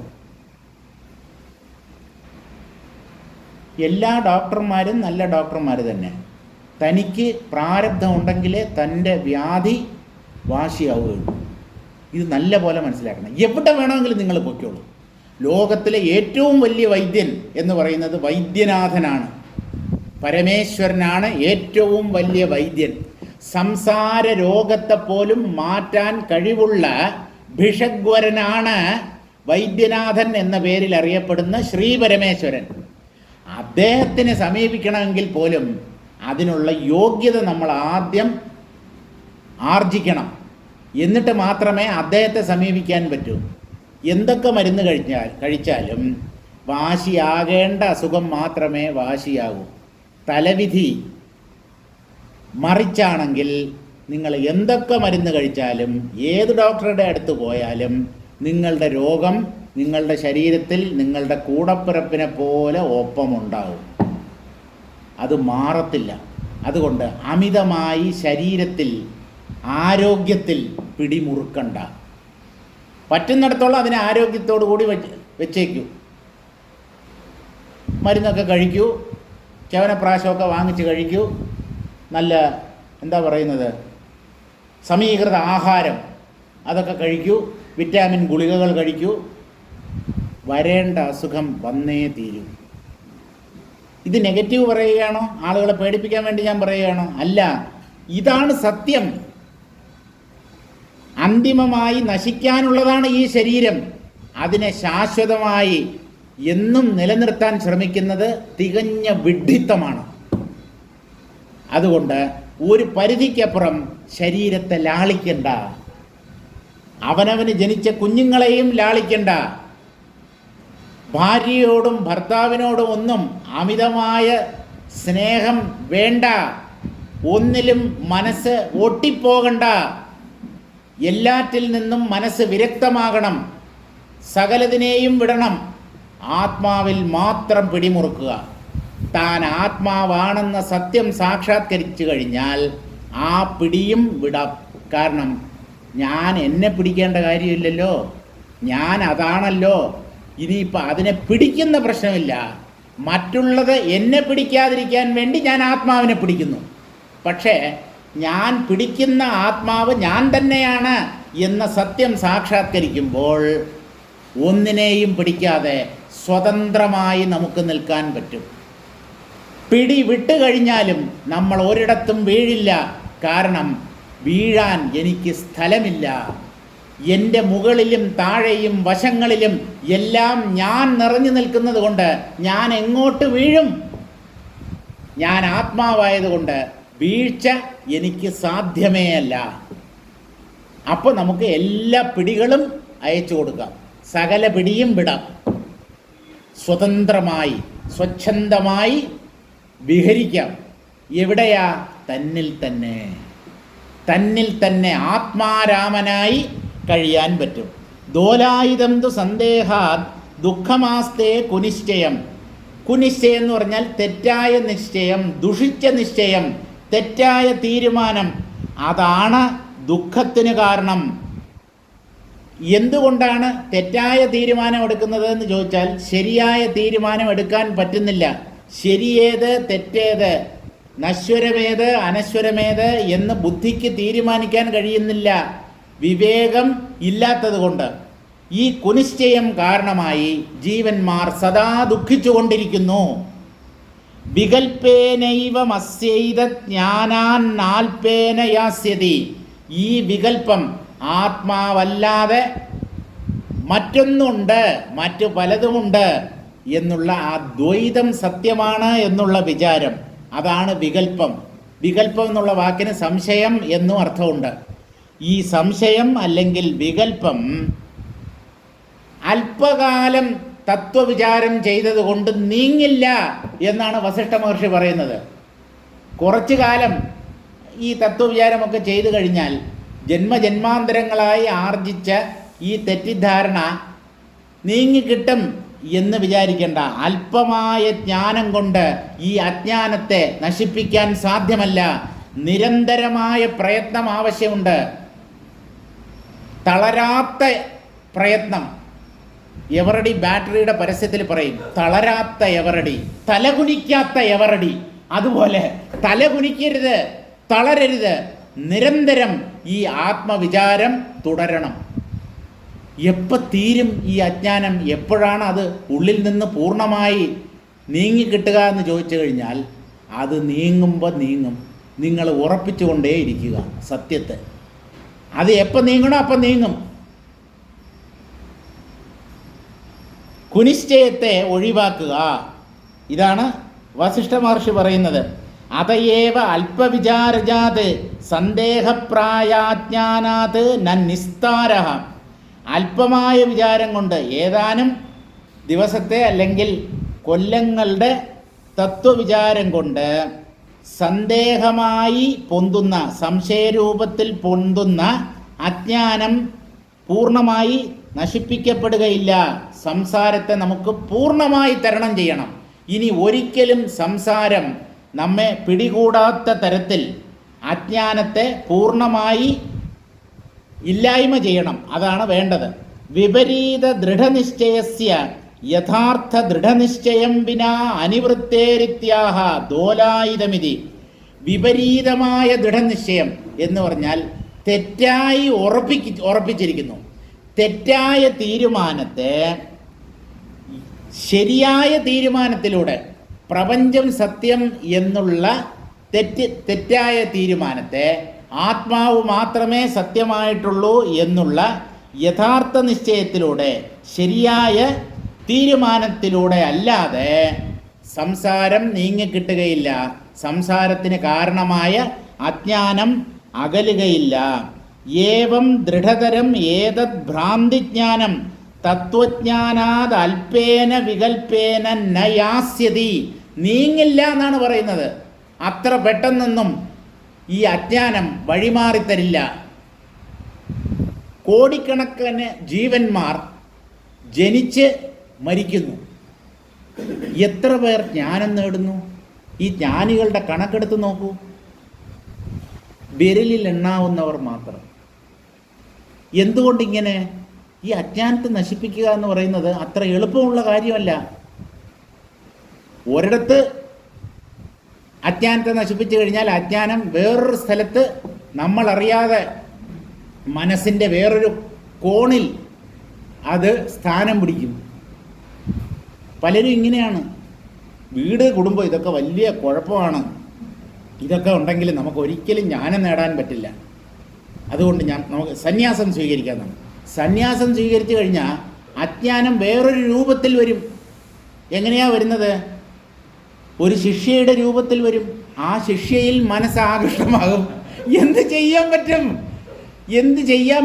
എല്ലാ ഡോക്ടർമാരും നല്ല ഡോക്ടർമാർ തന്നെ. തനിക്ക് പ്രാരബ്ധം ഉണ്ടെങ്കിലേ തൻ്റെ വ്യാധി വാശിയാവുകയുള്ളൂ. ഇത് നല്ല പോലെ മനസ്സിലാക്കണം. എവിടെ വേണമെങ്കിലും നിങ്ങൾ പൊയ്ക്കോളൂ. ലോകത്തിലെ ഏറ്റവും വലിയ വൈദ്യൻ എന്ന് പറയുന്നത് വൈദ്യനാഥനാണ്. പരമേശ്വരനാണ് ഏറ്റവും വലിയ വൈദ്യൻ. സംസാര രോഗത്തെ പോലും മാറ്റാൻ കഴിവുള്ള ഭിഷഗ്വരനാണ് വൈദ്യനാഥൻ എന്ന പേരിൽ അറിയപ്പെടുന്ന ശ്രീ പരമേശ്വരൻ. അദ്ദേഹത്തിനെ സമീപിക്കണമെങ്കിൽ പോലും അതിനുള്ള യോഗ്യത നമ്മൾ ആദ്യം ആർജിക്കണം. എന്നിട്ട് മാത്രമേ അദ്ദേഹത്തെ സമീപിക്കാൻ പറ്റൂ. എന്തൊക്കെ മരുന്ന് കഴിച്ചാലും വാശിയാകേണ്ട അസുഖം മാത്രമേ വാശിയാകൂ. തലവിധി മറിച്ചാണെങ്കിൽ നിങ്ങൾ എന്തൊക്കെ മരുന്ന് കഴിച്ചാലും ഏത് ഡോക്ടറുടെ അടുത്ത് പോയാലും നിങ്ങളുടെ രോഗം നിങ്ങളുടെ ശരീരത്തിൽ നിങ്ങളുടെ കൂടപ്പിറപ്പിനെ പോലെ ഒപ്പമുണ്ടാവും, അത് മാറത്തില്ല. അതുകൊണ്ട് അമിതമായി ശരീരത്തിൽ ആരോഗ്യത്തിൽ പിടിമുറുക്കണ്ട. പറ്റുന്നിടത്തോളം അതിനെ ആരോഗ്യത്തോടു കൂടി വെച്ചേക്കൂ. മരുന്നൊക്കെ കഴിക്കൂ, ചവനപ്രാശമൊക്കെ വാങ്ങിച്ച് കഴിക്കൂ, നല്ല എന്താ പറയുന്നത് സമീകൃത ആഹാരം അതൊക്കെ കഴിക്കൂ, വിറ്റാമിൻ ഗുളികകൾ കഴിക്കൂ. വരേണ്ട അസുഖം വന്നേ തീരൂ. ഇത് നെഗറ്റീവ് പറയുകയാണോ, ആളുകളെ പേടിപ്പിക്കാൻ വേണ്ടി ഞാൻ പറയുകയാണോ? അല്ല, ഇതാണ് സത്യം. അന്തിമമായി നശിക്കാനുള്ളതാണ് ഈ ശരീരം. അതിനെ ശാശ്വതമായി എന്നും നിലനിർത്താൻ ശ്രമിക്കുന്നത് തികഞ്ഞ വിഡ്ഢിത്തമാണ്. അതുകൊണ്ട് ഒരു പരിധിക്കപ്പുറം ശരീരത്തെ ലാളിക്കണ്ട. അവനവന് ജനിച്ച കുഞ്ഞുങ്ങളെയും ലാളിക്കണ്ട. ഭാര്യയോടും ഭർത്താവിനോടും ഒന്നും അമിതമായ സ്നേഹം വേണ്ട. ഒന്നിലും മനസ്സ് ഒട്ടിപ്പോകണ്ട. എല്ലാറ്റിൽ നിന്നും മനസ്സ് വിരക്തമാകണം. സകലതിനെയും വിടണം. ആത്മാവിൽ മാത്രം പിടിമുറുക്കുക. താൻ ആത്മാവാണെന്ന സത്യം സാക്ഷാത്കരിച്ചു കഴിഞ്ഞാൽ ആ പിടിയും വിടാം. കാരണം ഞാൻ എന്നെ പിടിക്കേണ്ട കാര്യമില്ലല്ലോ, ഞാൻ അതാണല്ലോ. ഇനിയിപ്പോൾ അതിനെ പിടിക്കുന്ന പ്രശ്നമില്ല. മറ്റുള്ളത് എന്നെ പിടിക്കാതിരിക്കാൻ വേണ്ടി ഞാൻ ആത്മാവിനെ പിടിക്കുന്നു. പക്ഷേ ഞാൻ പിടിക്കുന്ന ആത്മാവ് ഞാൻ തന്നെയാണ് എന്ന സത്യം സാക്ഷാത്കരിക്കുമ്പോൾ ഒന്നിനെയും പിടിക്കാതെ സ്വതന്ത്രമായി നമുക്ക് നിൽക്കാൻ പറ്റും. പിടി വിട്ടു കഴിഞ്ഞാലും നമ്മൾ ഒരിടത്തും വീഴില്ല. കാരണം വീഴാൻ എനിക്ക് സ്ഥലമില്ല. എൻ്റെ മുകളിലും താഴെയും വശങ്ങളിലും എല്ലാം ഞാൻ നിറഞ്ഞു നിൽക്കുന്നത് കൊണ്ട് ഞാൻ എങ്ങോട്ട് വീഴും? ഞാൻ ആത്മാവായതുകൊണ്ട് വീഴ്ച എനിക്ക് സാധ്യമേ അല്ല. അപ്പോൾ നമുക്ക് എല്ലാ പിടികളും അയച്ചു കൊടുക്കാം, സകല പിടിയും വിടാം. സ്വതന്ത്രമായി സ്വച്ഛന്തമായി വിഹരിക്കാം. എവിടെയാ? തന്നിൽ തന്നെ. തന്നിൽ തന്നെ ആത്മാരാമനായി കഴിയാൻ പറ്റും. ദോലായുധം തു സന്ദേഹാത് ദുഃഖമാസ്തേ കുനിശ്ചയം. കുനിശ്ചയം എന്ന് പറഞ്ഞാൽ തെറ്റായ നിശ്ചയം, ദുഷിച്ച നിശ്ചയം, തെറ്റായ തീരുമാനം. അതാണ് ദുഃഖത്തിന് കാരണം. എന്തുകൊണ്ടാണ് തെറ്റായ തീരുമാനം എടുക്കുന്നത് എന്ന് ചോദിച്ചാൽ ശരിയായ തീരുമാനം എടുക്കാൻ പറ്റുന്നില്ല. ശരിയേത് തെറ്റേത്, നശ്വരമേത് അനശ്വരമേത് എന്ന് ബുദ്ധിക്ക് തീരുമാനിക്കാൻ കഴിയുന്നില്ല. വിവേകം ഇല്ലാത്തത് കൊണ്ട് ഈ കുനിശ്ചയം കാരണമായി ജീവന്മാർ സദാ ദുഃഖിച്ചുകൊണ്ടിരിക്കുന്നു. വികൽപ്പേനൈവ മസ്യൈത ജ്ഞാനാൻ നാൽപ്പേന യാസ്യതി. ഈ വികൽപ്പം ആത്മാവല്ലാതെ മറ്റൊന്നുണ്ട്, മറ്റു പലതുമുണ്ട് എന്നുള്ള ആ ദ്വൈതം സത്യമാണ് എന്നുള്ള വിചാരം, അതാണ് വികൽപ്പം. വികൽപ്പം എന്നുള്ള വാക്കിന് സംശയം എന്നും അർത്ഥമുണ്ട്. ഈ സംശയം അല്ലെങ്കിൽ വികൽപ്പം അല്പകാലം തത്വവിചാരം ചെയ്തതുകൊണ്ട് നീങ്ങില്ല എന്നാണ് വസിഷ്ഠ മഹർഷി പറയുന്നത്. കുറച്ചു കാലം ഈ തത്വവിചാരമൊക്കെ ചെയ്തു കഴിഞ്ഞാൽ ജന്മജന്മാന്തരങ്ങളായി ആർജിച്ച ഈ തെറ്റിദ്ധാരണ നീങ്ങിക്കിട്ടും എന്ന് വിചാരിക്കേണ്ട. അല്പമായ ജ്ഞാനം കൊണ്ട് ഈ അജ്ഞാനത്തെ നശിപ്പിക്കാൻ സാധ്യമല്ല. നിരന്തരമായ പ്രയത്നം ആവശ്യമുണ്ട്. തളരാത്ത പ്രയത്നം. എവറടി ബാറ്ററിയുടെ പരസ്യത്തിൽ പറയും, തളരാത്ത എവറടി, തലകുനിക്കാത്ത എവറടി. അതുപോലെ തലകുനിക്കരുത്, തളരരുത്. നിരന്തരം ഈ ആത്മവിചാരം തുടരണം. എപ്പോൾ തീരും ഈ അജ്ഞാനം? എപ്പോഴാണ് അത് ഉള്ളിൽ നിന്ന് പൂർണ്ണമായി നീങ്ങിക്കിട്ടുക എന്ന് ചോദിച്ചു കഴിഞ്ഞാൽ അത് നീങ്ങുമ്പോൾ നീങ്ങും. നിങ്ങൾ ഉറപ്പിച്ചുകൊണ്ടേ ഇരിക്കുക സത്യത്തെ. അത് എപ്പോൾ നീങ്ങണോ അപ്പം നീങ്ങും. കുനിശ്ചയത്തെ ഒഴിവാക്കുക. ഇതാണ് വസിഷ്ഠ മഹർഷി പറയുന്നത്. അതയേവ അല്പവിചാരജാത് സന്ദേഹപ്രായാജ്ഞാനാത് നിസ്താരഃ. അല്പമായ വിചാരം കൊണ്ട്, ഏതാനും ദിവസത്തെ അല്ലെങ്കിൽ കൊല്ലങ്ങളുടെ തത്വവിചാരം കൊണ്ട് സന്ദേഹമായി പൊന്തുന്ന, സംശയരൂപത്തിൽ പൊന്തുന്ന അജ്ഞാനം പൂർണ്ണമായി നശിപ്പിക്കപ്പെടുകയില്ല. സംസാരത്തെ നമുക്ക് പൂർണ്ണമായി തരണം ചെയ്യണം. ഇനി ഒരിക്കലും സംസാരം നമ്മെ പിടികൂടാത്ത തരത്തിൽ അജ്ഞാനത്തെ പൂർണ്ണമായി ഇല്ലായ്മ ചെയ്യണം. അതാണ് വേണ്ടത്. വിപരീത ദൃഢനിശ്ചയസ്യ യഥാർത്ഥ ദൃഢനിശ്ചയം വിനാ അനിവൃത്തേരിത്യാഹ ദോലായുധമിതി. വിപരീതമായ ദൃഢനിശ്ചയം എന്ന് പറഞ്ഞാൽ തെറ്റായി ഉറപ്പിച്ചിരിക്കുന്നു. തെറ്റായ തീരുമാനത്തെ ശരിയായ തീരുമാനത്തിലൂടെ, പ്രപഞ്ചം സത്യം എന്നുള്ള തെറ്റായ തീരുമാനത്തെ ആത്മാവ് മാത്രമേ സത്യമായിട്ടുള്ളൂ എന്നുള്ള യഥാർത്ഥ നിശ്ചയത്തിലൂടെ, ശരിയായ തീരുമാനത്തിലൂടെ അല്ലാതെ സംസാരം നീങ്ങിക്കിട്ടുകയില്ല. സംസാരത്തിന് കാരണമായ അജ്ഞാനം അകലുകയില്ല. ഏവം ദൃഢതരം ഏതത് ഭ്രാന്തിജ്ഞാനം തത്വജ്ഞാനാത് അല്പേന വികൽപ്പേന നയാസ്യതി. നീങ്ങില്ല എന്നാണ് പറയുന്നത്. അത്ര പെട്ടെന്നൊന്നും ഈ അജ്ഞാനം വഴിമാറിത്തരില്ല. കോടിക്കണക്കിന് ജീവന്മാർ ജനിച്ച് മരിക്കുന്നു. എത്ര പേർ ജ്ഞാനം നേടുന്നു? ഈ ജ്ഞാനികളുടെ കണക്കെടുത്ത് നോക്കൂ. വിരലിൽ എണ്ണാവുന്നവർ മാത്രം. എന്തുകൊണ്ടിങ്ങനെ? ഈ അജ്ഞാനത്തെ നശിപ്പിക്കുക എന്ന് പറയുന്നത് അത്ര എളുപ്പമുള്ള കാര്യമല്ല. ഒരിടത്ത് അജ്ഞാനത്തെ നശിപ്പിച്ചു കഴിഞ്ഞാൽ അജ്ഞാനം വേറൊരു സ്ഥലത്ത് നമ്മളറിയാതെ മനസ്സിൻ്റെ വേറൊരു കോണിൽ അത് സ്ഥാനം പിടിക്കും. പലരും ഇങ്ങനെയാണ്. വീട്, കുടുംബം ഇതൊക്കെ വലിയ കുഴപ്പമാണ്. ഇതൊക്കെ ഉണ്ടെങ്കിൽ നമുക്ക് ഒരിക്കലും ജ്ഞാനം നേടാൻ പറ്റില്ല. അതുകൊണ്ട് നമുക്ക് സന്യാസം സ്വീകരിക്കാമെന്നാണ്. സന്യാസം സ്വീകരിച്ചു കഴിഞ്ഞാൽ അജ്ഞാനം വേറൊരു രൂപത്തിൽ വരും. എങ്ങനെയാണ് വരുന്നത്? ഒരു ശിഷ്യയുടെ രൂപത്തിൽ വരും. ആ ശിഷ്യയിൽ മനസ്സാകൃഷ്ടമാകും. എന്ത് ചെയ്യാൻ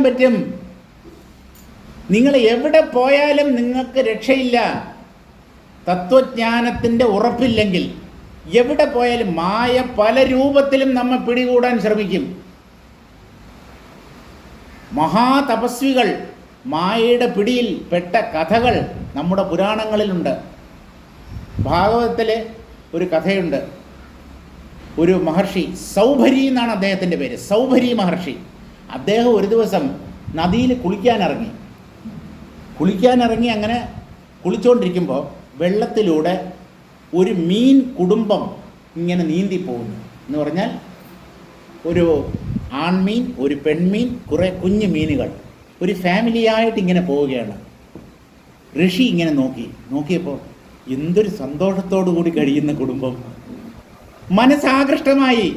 പറ്റും? നിങ്ങൾ എവിടെ പോയാലും നിങ്ങൾക്ക് രക്ഷയില്ല. തത്വജ്ഞാനത്തിൻ്റെ ഉറപ്പില്ലെങ്കിൽ എവിടെ പോയാലും മായ പല രൂപത്തിലും നമ്മെ പിടികൂടാൻ ശ്രമിക്കും. മഹാതപസ്വികൾ മായയുടെ പിടിയിൽ പെട്ട കഥകൾ നമ്മുടെ പുരാണങ്ങളിലുണ്ട്. ഭാഗവതത്തിലെ ഒരു കഥയുണ്ട്. ഒരു മഹർഷി, സൗഭരി എന്നാണ് അദ്ദേഹത്തിൻ്റെ പേര്, സൗഭരി മഹർഷി. അദ്ദേഹം ഒരു ദിവസം നദിയിൽ കുളിക്കാനിറങ്ങി അങ്ങനെ കുളിച്ചുകൊണ്ടിരിക്കുമ്പോൾ വെള്ളത്തിലൂടെ ഒരു മീൻ കുടുംബം ഇങ്ങനെ നീന്തിപ്പോകുന്നു. എന്ന് പറഞ്ഞാൽ ഒരു ആൺമീൻ, ഒരു പെൺമീൻ, കുറേ കുഞ്ഞു മീനുകൾ ഒരു ഫാമിലിയായിട്ട് ഇങ്ങനെ പോവുകയാണ്. ഋഷി ഇങ്ങനെ നോക്കിയപ്പോൾ എന്തൊരു സന്തോഷത്തോടു കൂടി കഴിയുന്ന കുടുംബം. മനസ്സാകൃഷ്ടമായി.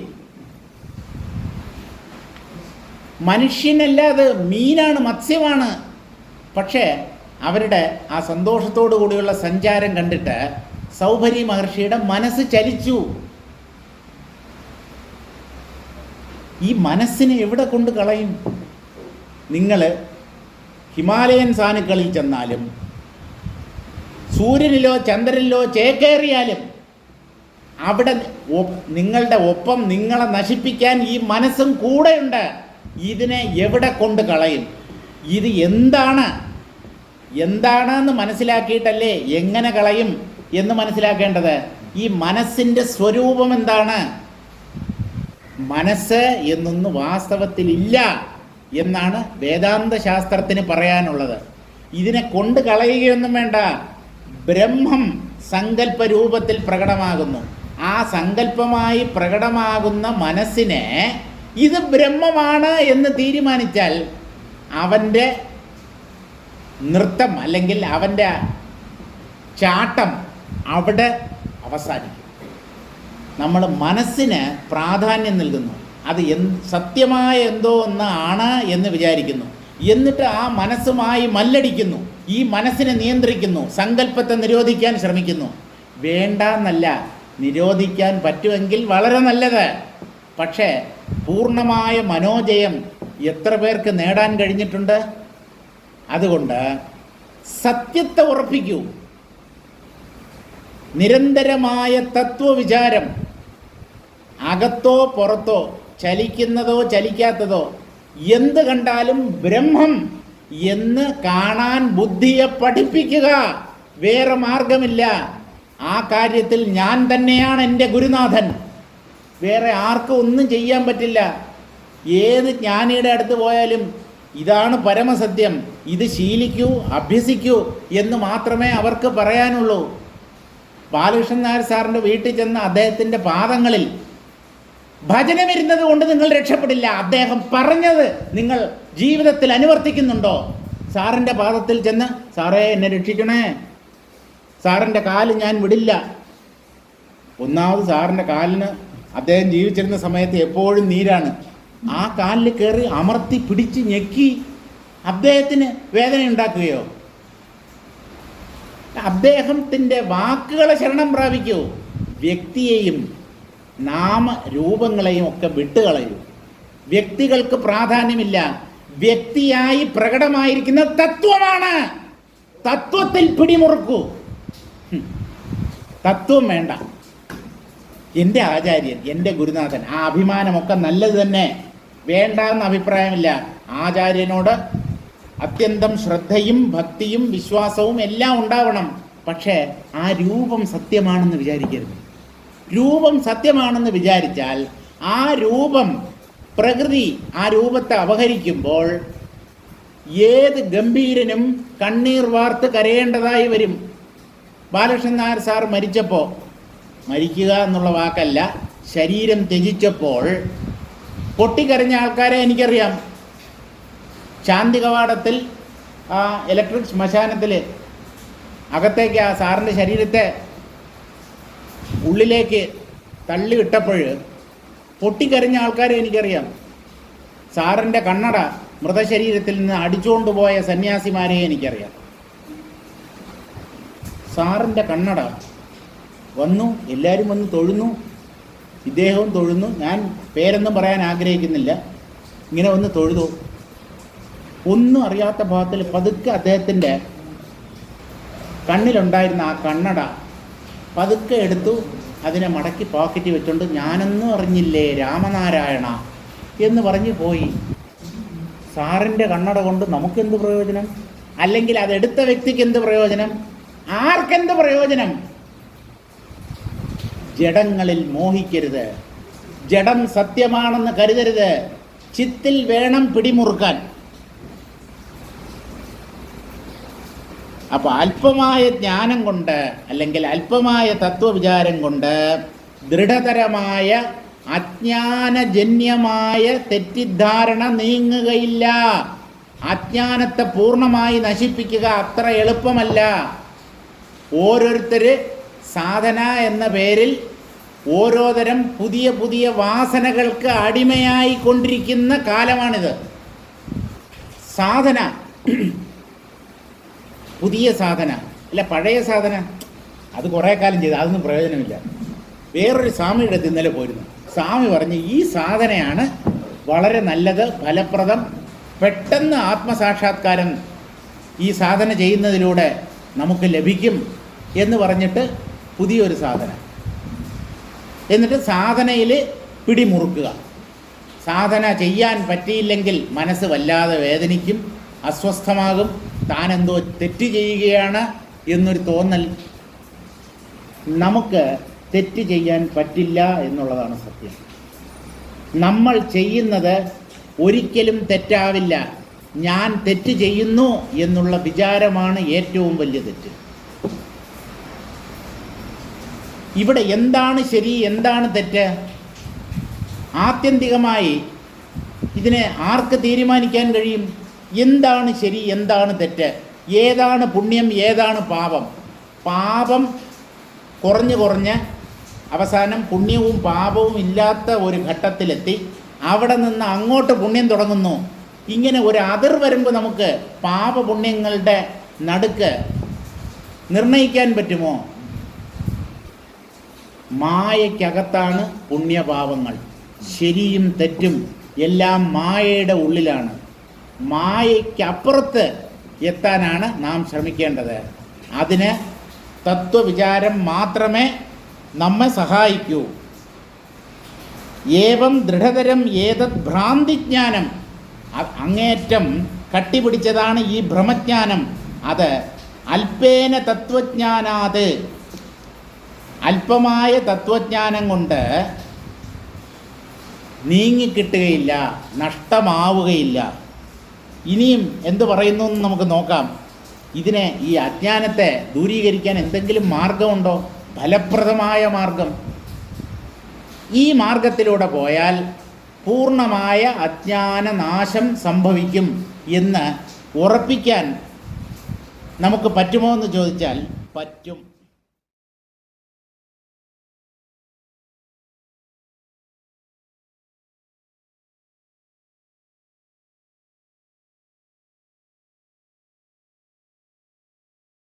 മനുഷ്യനല്ല, അത് മീനാണ്, മത്സ്യമാണ്. പക്ഷേ അവരുടെ ആ സന്തോഷത്തോടു കൂടിയുള്ള സഞ്ചാരം കണ്ടിട്ട് സൗഭരി മഹർഷിയുടെ മനസ്സ് ചലിച്ചു. ഈ മനസ്സിനെ എവിടെ കൊണ്ട് കളയും? നിങ്ങൾ ഹിമാലയൻ സാനുക്കളിൽ ചെന്നാലും സൂര്യനിലോ ചന്ദ്രനിലോ ചേക്കേറിയാലും അവിടെ നിങ്ങളുടെ ഒപ്പം നിങ്ങളെ നശിപ്പിക്കാൻ ഈ മനസ്സും കൂടെയുണ്ട്. ഇതിനെ എവിടെ കൊണ്ട് കളയും? ഇത് എന്താണെന്ന് മനസ്സിലാക്കിയിട്ടല്ലേ എങ്ങനെ കളയും എന്ന് മനസ്സിലാക്കേണ്ടത്. ഈ മനസ്സിൻ്റെ സ്വരൂപം എന്താണ്? മനസ്സ് എന്നൊന്ന് വാസ്തവത്തിലില്ല എന്നാണ് വേദാന്ത ശാസ്ത്രത്തിന് പറയാനുള്ളത്. ഇതിനെ കൊണ്ട് കളയുകയൊന്നും വേണ്ട. ബ്രഹ്മം സങ്കല്പ രൂപത്തിൽ പ്രകടമാകുന്നു. ആ സങ്കല്പമായി പ്രകടമാകുന്ന മനസ്സിനെ ഇത് ബ്രഹ്മമാണ് എന്ന് തീരുമാനിച്ചാൽ അവൻ്റെ നൃത്തം അല്ലെങ്കിൽ അവൻ്റെ ചാട്ടം അവിടെ അവസാനിക്കും. നമ്മൾ മനസ്സിന് പ്രാധാന്യം നൽകുന്നു. അത് സത്യമായ എന്തോ ഒന്നാണ് എന്ന് വിചാരിക്കുന്നു. എന്നിട്ട് ആ മനസ്സുമായി മല്ലടിക്കുന്നു. ഈ മനസ്സിനെ നിയന്ത്രിക്കുന്നു. സങ്കല്പത്തെ നിരോധിക്കാൻ ശ്രമിക്കുന്നു. വേണ്ടെന്നല്ല, നിരോധിക്കാൻ പറ്റുമെങ്കിൽ വളരെ നല്ലത്. പക്ഷേ പൂർണ്ണമായ മനോജയം എത്ര പേർക്ക് നേടാൻ കഴിഞ്ഞിട്ടുണ്ട്? അതുകൊണ്ട് സത്യത്തെ ഉറപ്പിക്കൂ. നിരന്തരമായ തത്വവിചാരം, അകത്തോ പുറത്തോ, ചലിക്കുന്നതോ ചലിക്കാത്തതോ എന്ത് കണ്ടാലും ബ്രഹ്മം എന്ന് കാണാൻ ബുദ്ധിയെ പഠിപ്പിക്കുക. വേറെ മാർഗമില്ല. ആ കാര്യത്തിൽ ഞാൻ തന്നെയാണ് എൻ്റെ ഗുരുനാഥൻ. വേറെ ആർക്കും ഒന്നും ചെയ്യാൻ പറ്റില്ല. ഏത് ജ്ഞാനിയുടെ അടുത്ത് പോയാലും ഇതാണ് പരമസത്യം, ഇത് ശീലിക്കൂ, അഭ്യസിക്കൂ എന്ന് മാത്രമേ അവർക്ക് പറയാനുള്ളൂ. ബാലകൃഷ്ണൻ നായർ സാറിൻ്റെ വീട്ടിൽ ചെന്ന് അദ്ദേഹത്തിൻ്റെ പാദങ്ങളിൽ ഭജനമിരുന്നത് കൊണ്ട് നിങ്ങൾ രക്ഷപ്പെടില്ല. അദ്ദേഹം പറഞ്ഞത് നിങ്ങൾ ജീവിതത്തിൽ അനുവർത്തിക്കുന്നുണ്ടോ? സാറിൻ്റെ പാദത്തിൽ ചെന്ന്, സാറേ എന്നെ രക്ഷിക്കണേ, സാറിൻ്റെ കാല് ഞാൻ വിടില്ല. ഒന്നാമത് സാറിൻ്റെ കാലിന് അദ്ദേഹം ജീവിച്ചിരുന്ന സമയത്ത് എപ്പോഴും നീരാണ്. ആ കാലിൽ കയറി അമർത്തി പിടിച്ച് ഞെക്കി അദ്ദേഹത്തിന് വേദന ഉണ്ടാക്കുകയോ? അദ്ദേഹത്തിൻ്റെ വാക്കുകളെ ശരണം പ്രാപിക്കൂ. വ്യക്തിയെയും നാമരൂപങ്ങളെയും ഒക്കെ വിട്ടുകളയൂ. വ്യക്തികൾക്ക് പ്രാധാന്യമില്ല. വ്യക്തിയായി പ്രകടമായിരിക്കുന്ന തത്വമാണ്. തത്വത്തിൽ പിടിമുറുക്കൂ. തത്വം വേണ്ട. എൻ്റെ ആചാര്യൻ, എൻ്റെ ഗുരുനാഥൻ, ആ അഭിമാനമൊക്കെ നല്ലത് തന്നെ, വേണ്ടെന്ന് അഭിപ്രായമില്ല. ആചാര്യനോട് അത്യന്തം ശ്രദ്ധയും ഭക്തിയും വിശ്വാസവും എല്ലാം ഉണ്ടാവണം. പക്ഷേ ആ രൂപം സത്യമാണെന്ന് വിചാരിക്കരുത്. രൂപം സത്യമാണെന്ന് വിചാരിച്ചാൽ ആ രൂപം, പ്രകൃതി ആ രൂപത്തെ അപഹരിക്കുമ്പോൾ ഏത് ഗംഭീരനും കണ്ണീർ വാർത്ത് കരയേണ്ടതായി വരും. ബാലകൃഷ്ണൻ നായർ സാർ മരിച്ചപ്പോൾ, മരിക്കുക എന്നുള്ള വാക്കല്ല, ശരീരം ത്യജിച്ചപ്പോൾ പൊട്ടിക്കരഞ്ഞ ആൾക്കാരെ എനിക്കറിയാം. ശാന്തി കവാടത്തിൽ ആ ഇലക്ട്രിക് ശ്മശാനത്തിൽ അകത്തേക്ക് ആ സാറിൻ്റെ ശരീരത്തെ ഉള്ളിലേക്ക് തള്ളിവിട്ടപ്പോൾ പൊട്ടിക്കരഞ്ഞ ആൾക്കാരെ എനിക്കറിയാം. സാറിൻ്റെ കണ്ണട മൃതശരീരത്തിൽ നിന്ന് അടിച്ചുകൊണ്ട് പോയ സന്യാസിമാരെ എനിക്കറിയാം. സാറിൻ്റെ കണ്ണട വന്നു, എല്ലാവരും വന്ന് തൊഴുന്നു, ഇദ്ദേഹവും തൊഴുന്നു. ഞാൻ പേരൊന്നും പറയാൻ ആഗ്രഹിക്കുന്നില്ല. ഇങ്ങനെ വന്ന് തൊഴുതു. ഒന്നും അറിയാത്ത ഭാഗത്തിൽ പതുക്കെ അദ്ദേഹത്തിൻ്റെ കണ്ണിലുണ്ടായിരുന്ന ആ കണ്ണട പതുക്കെ എടുത്തു, അതിനെ മടക്കി പോക്കറ്റിൽ വെച്ചുകൊണ്ട് ഞാനൊന്നും അറിഞ്ഞില്ലേ രാമനാരായണ എന്ന് പറഞ്ഞു പോയി. സാറിൻ്റെ കണ്ണട കൊണ്ട് നമുക്കെന്ത് പ്രയോജനം? അല്ലെങ്കിൽ അതെടുത്ത വ്യക്തിക്ക് എന്ത് പ്രയോജനം? ആർക്കെന്ത് പ്രയോജനം? ജഡങ്ങളിൽ മോഹിക്കരുത്. ജഡം സത്യമാണെന്ന് കരുതരുത്. ചിത്തിൽ വേണം പിടിമുറുക്കാൻ. അപ്പോൾ അല്പമായ ജ്ഞാനം കൊണ്ട് അല്ലെങ്കിൽ അല്പമായ തത്വവിചാരം കൊണ്ട് ദൃഢതരമായ അജ്ഞാനജന്യമായ തെറ്റിദ്ധാരണ നീങ്ങുകയില്ല. അജ്ഞാനത്തെ പൂർണ്ണമായി നശിപ്പിക്കുക അത്ര എളുപ്പമല്ല. ഓരോരുത്തർ സാധന എന്ന പേരിൽ ഓരോതരം പുതിയ പുതിയ വാസനകൾക്ക് അടിമയായി കൊണ്ടിരിക്കുന്ന കാലമാണിത്. സാധന, പുതിയ സാധന അല്ല പഴയ സാധന, അത് കുറേ കാലം ചെയ്ത് അതൊന്നും പ്രയോജനമില്ല. വേറൊരു സ്വാമിയുടെ അടുത്ത് ഇന്നലെ പോയിരുന്നു. സ്വാമി പറഞ്ഞ് ഈ സാധനയാണ് വളരെ നല്ലത്, ഫലപ്രദം, പെട്ടെന്ന് ആത്മസാക്ഷാത്കാരം ഈ സാധന ചെയ്യുന്നതിലൂടെ നമുക്ക് ലഭിക്കും എന്ന് പറഞ്ഞിട്ട് പുതിയൊരു സാധന. എന്നിട്ട് സാധനയിൽ പിടിമുറുക്കുക. സാധന ചെയ്യാൻ പറ്റിയില്ലെങ്കിൽ മനസ്സ് വല്ലാതെ വേദനിക്കും, അസ്വസ്ഥമാകും, താനെന്തോ തെറ്റ് ചെയ്യുകയാണ് എന്നൊരു തോന്നൽ. നമുക്ക് തെറ്റ് ചെയ്യാൻ പറ്റില്ല എന്നുള്ളതാണ് സത്യം. നമ്മൾ ചെയ്യുന്നത് ഒരിക്കലും തെറ്റാവില്ല. ഞാൻ തെറ്റ് ചെയ്യുന്നു എന്നുള്ള വിചാരമാണ് ഏറ്റവും വലിയ തെറ്റ്. ഇവിടെ എന്താണ് ശരി, എന്താണ് തെറ്റ്? ആത്യന്തികമായി ഇതിനെ ആർക്ക് തീരുമാനിക്കാൻ കഴിയും? എന്താണ് ശരി, എന്താണ് തെറ്റ്, ഏതാണ് പുണ്യം, ഏതാണ് പാപം? പാപം കുറഞ്ഞ് കുറഞ്ഞ് അവസാനം പുണ്യവും പാപവും ഇല്ലാത്ത ഒരു ഘട്ടത്തിലെത്തി. അവിടെ നിന്ന് അങ്ങോട്ട് പുണ്യം തുടങ്ങുന്നു. ഇങ്ങനെ ഒരു അതിർ വരുമ്പോൾ നമുക്ക് പാപപുണ്യങ്ങളുടെ നടുക്ക് നിർണയിക്കാൻ പറ്റുമോ? മായയ്ക്കകത്താണ് പുണ്യപാപങ്ങൾ. ശരിയും തെറ്റും എല്ലാം മായയുടെ ഉള്ളിലാണ്. മായയ്ക്കപ്പുറത്ത് എത്താനാണ് നാം ശ്രമിക്കേണ്ടത്. അതിന് തത്വവിചാരം മാത്രമേ നമ്മെ സഹായിക്കൂ. ഏവം ദൃഢതരം ഏതത് ഭ്രാന്തിജ്ഞാനം, അങ്ങേറ്റം കട്ടിപിടിച്ചതാണ് ഈ ഭ്രമജ്ഞാനം. അത് അല്പേന തത്വജ്ഞാനാത്, അല്പമായ തത്വജ്ഞാനം കൊണ്ട് നീങ്ങിക്കിട്ടുകയില്ല, നഷ്ടമാവുകയില്ല. ഇനിയും എന്തു പറയുന്നു എന്ന് നമുക്ക് നോക്കാം. ഇതിനെ, ഈ അജ്ഞാനത്തെ ദൂരീകരിക്കാൻ എന്തെങ്കിലും മാർഗമുണ്ടോ? ഫലപ്രദമായ മാർഗം. ഈ മാർഗത്തിലൂടെ പോയാൽ പൂർണ്ണമായ അജ്ഞാനനാശം സംഭവിക്കും എന്ന് ഉറപ്പിക്കാൻ നമുക്ക് പറ്റുമോ എന്ന് ചോദിച്ചാൽ പറ്റും.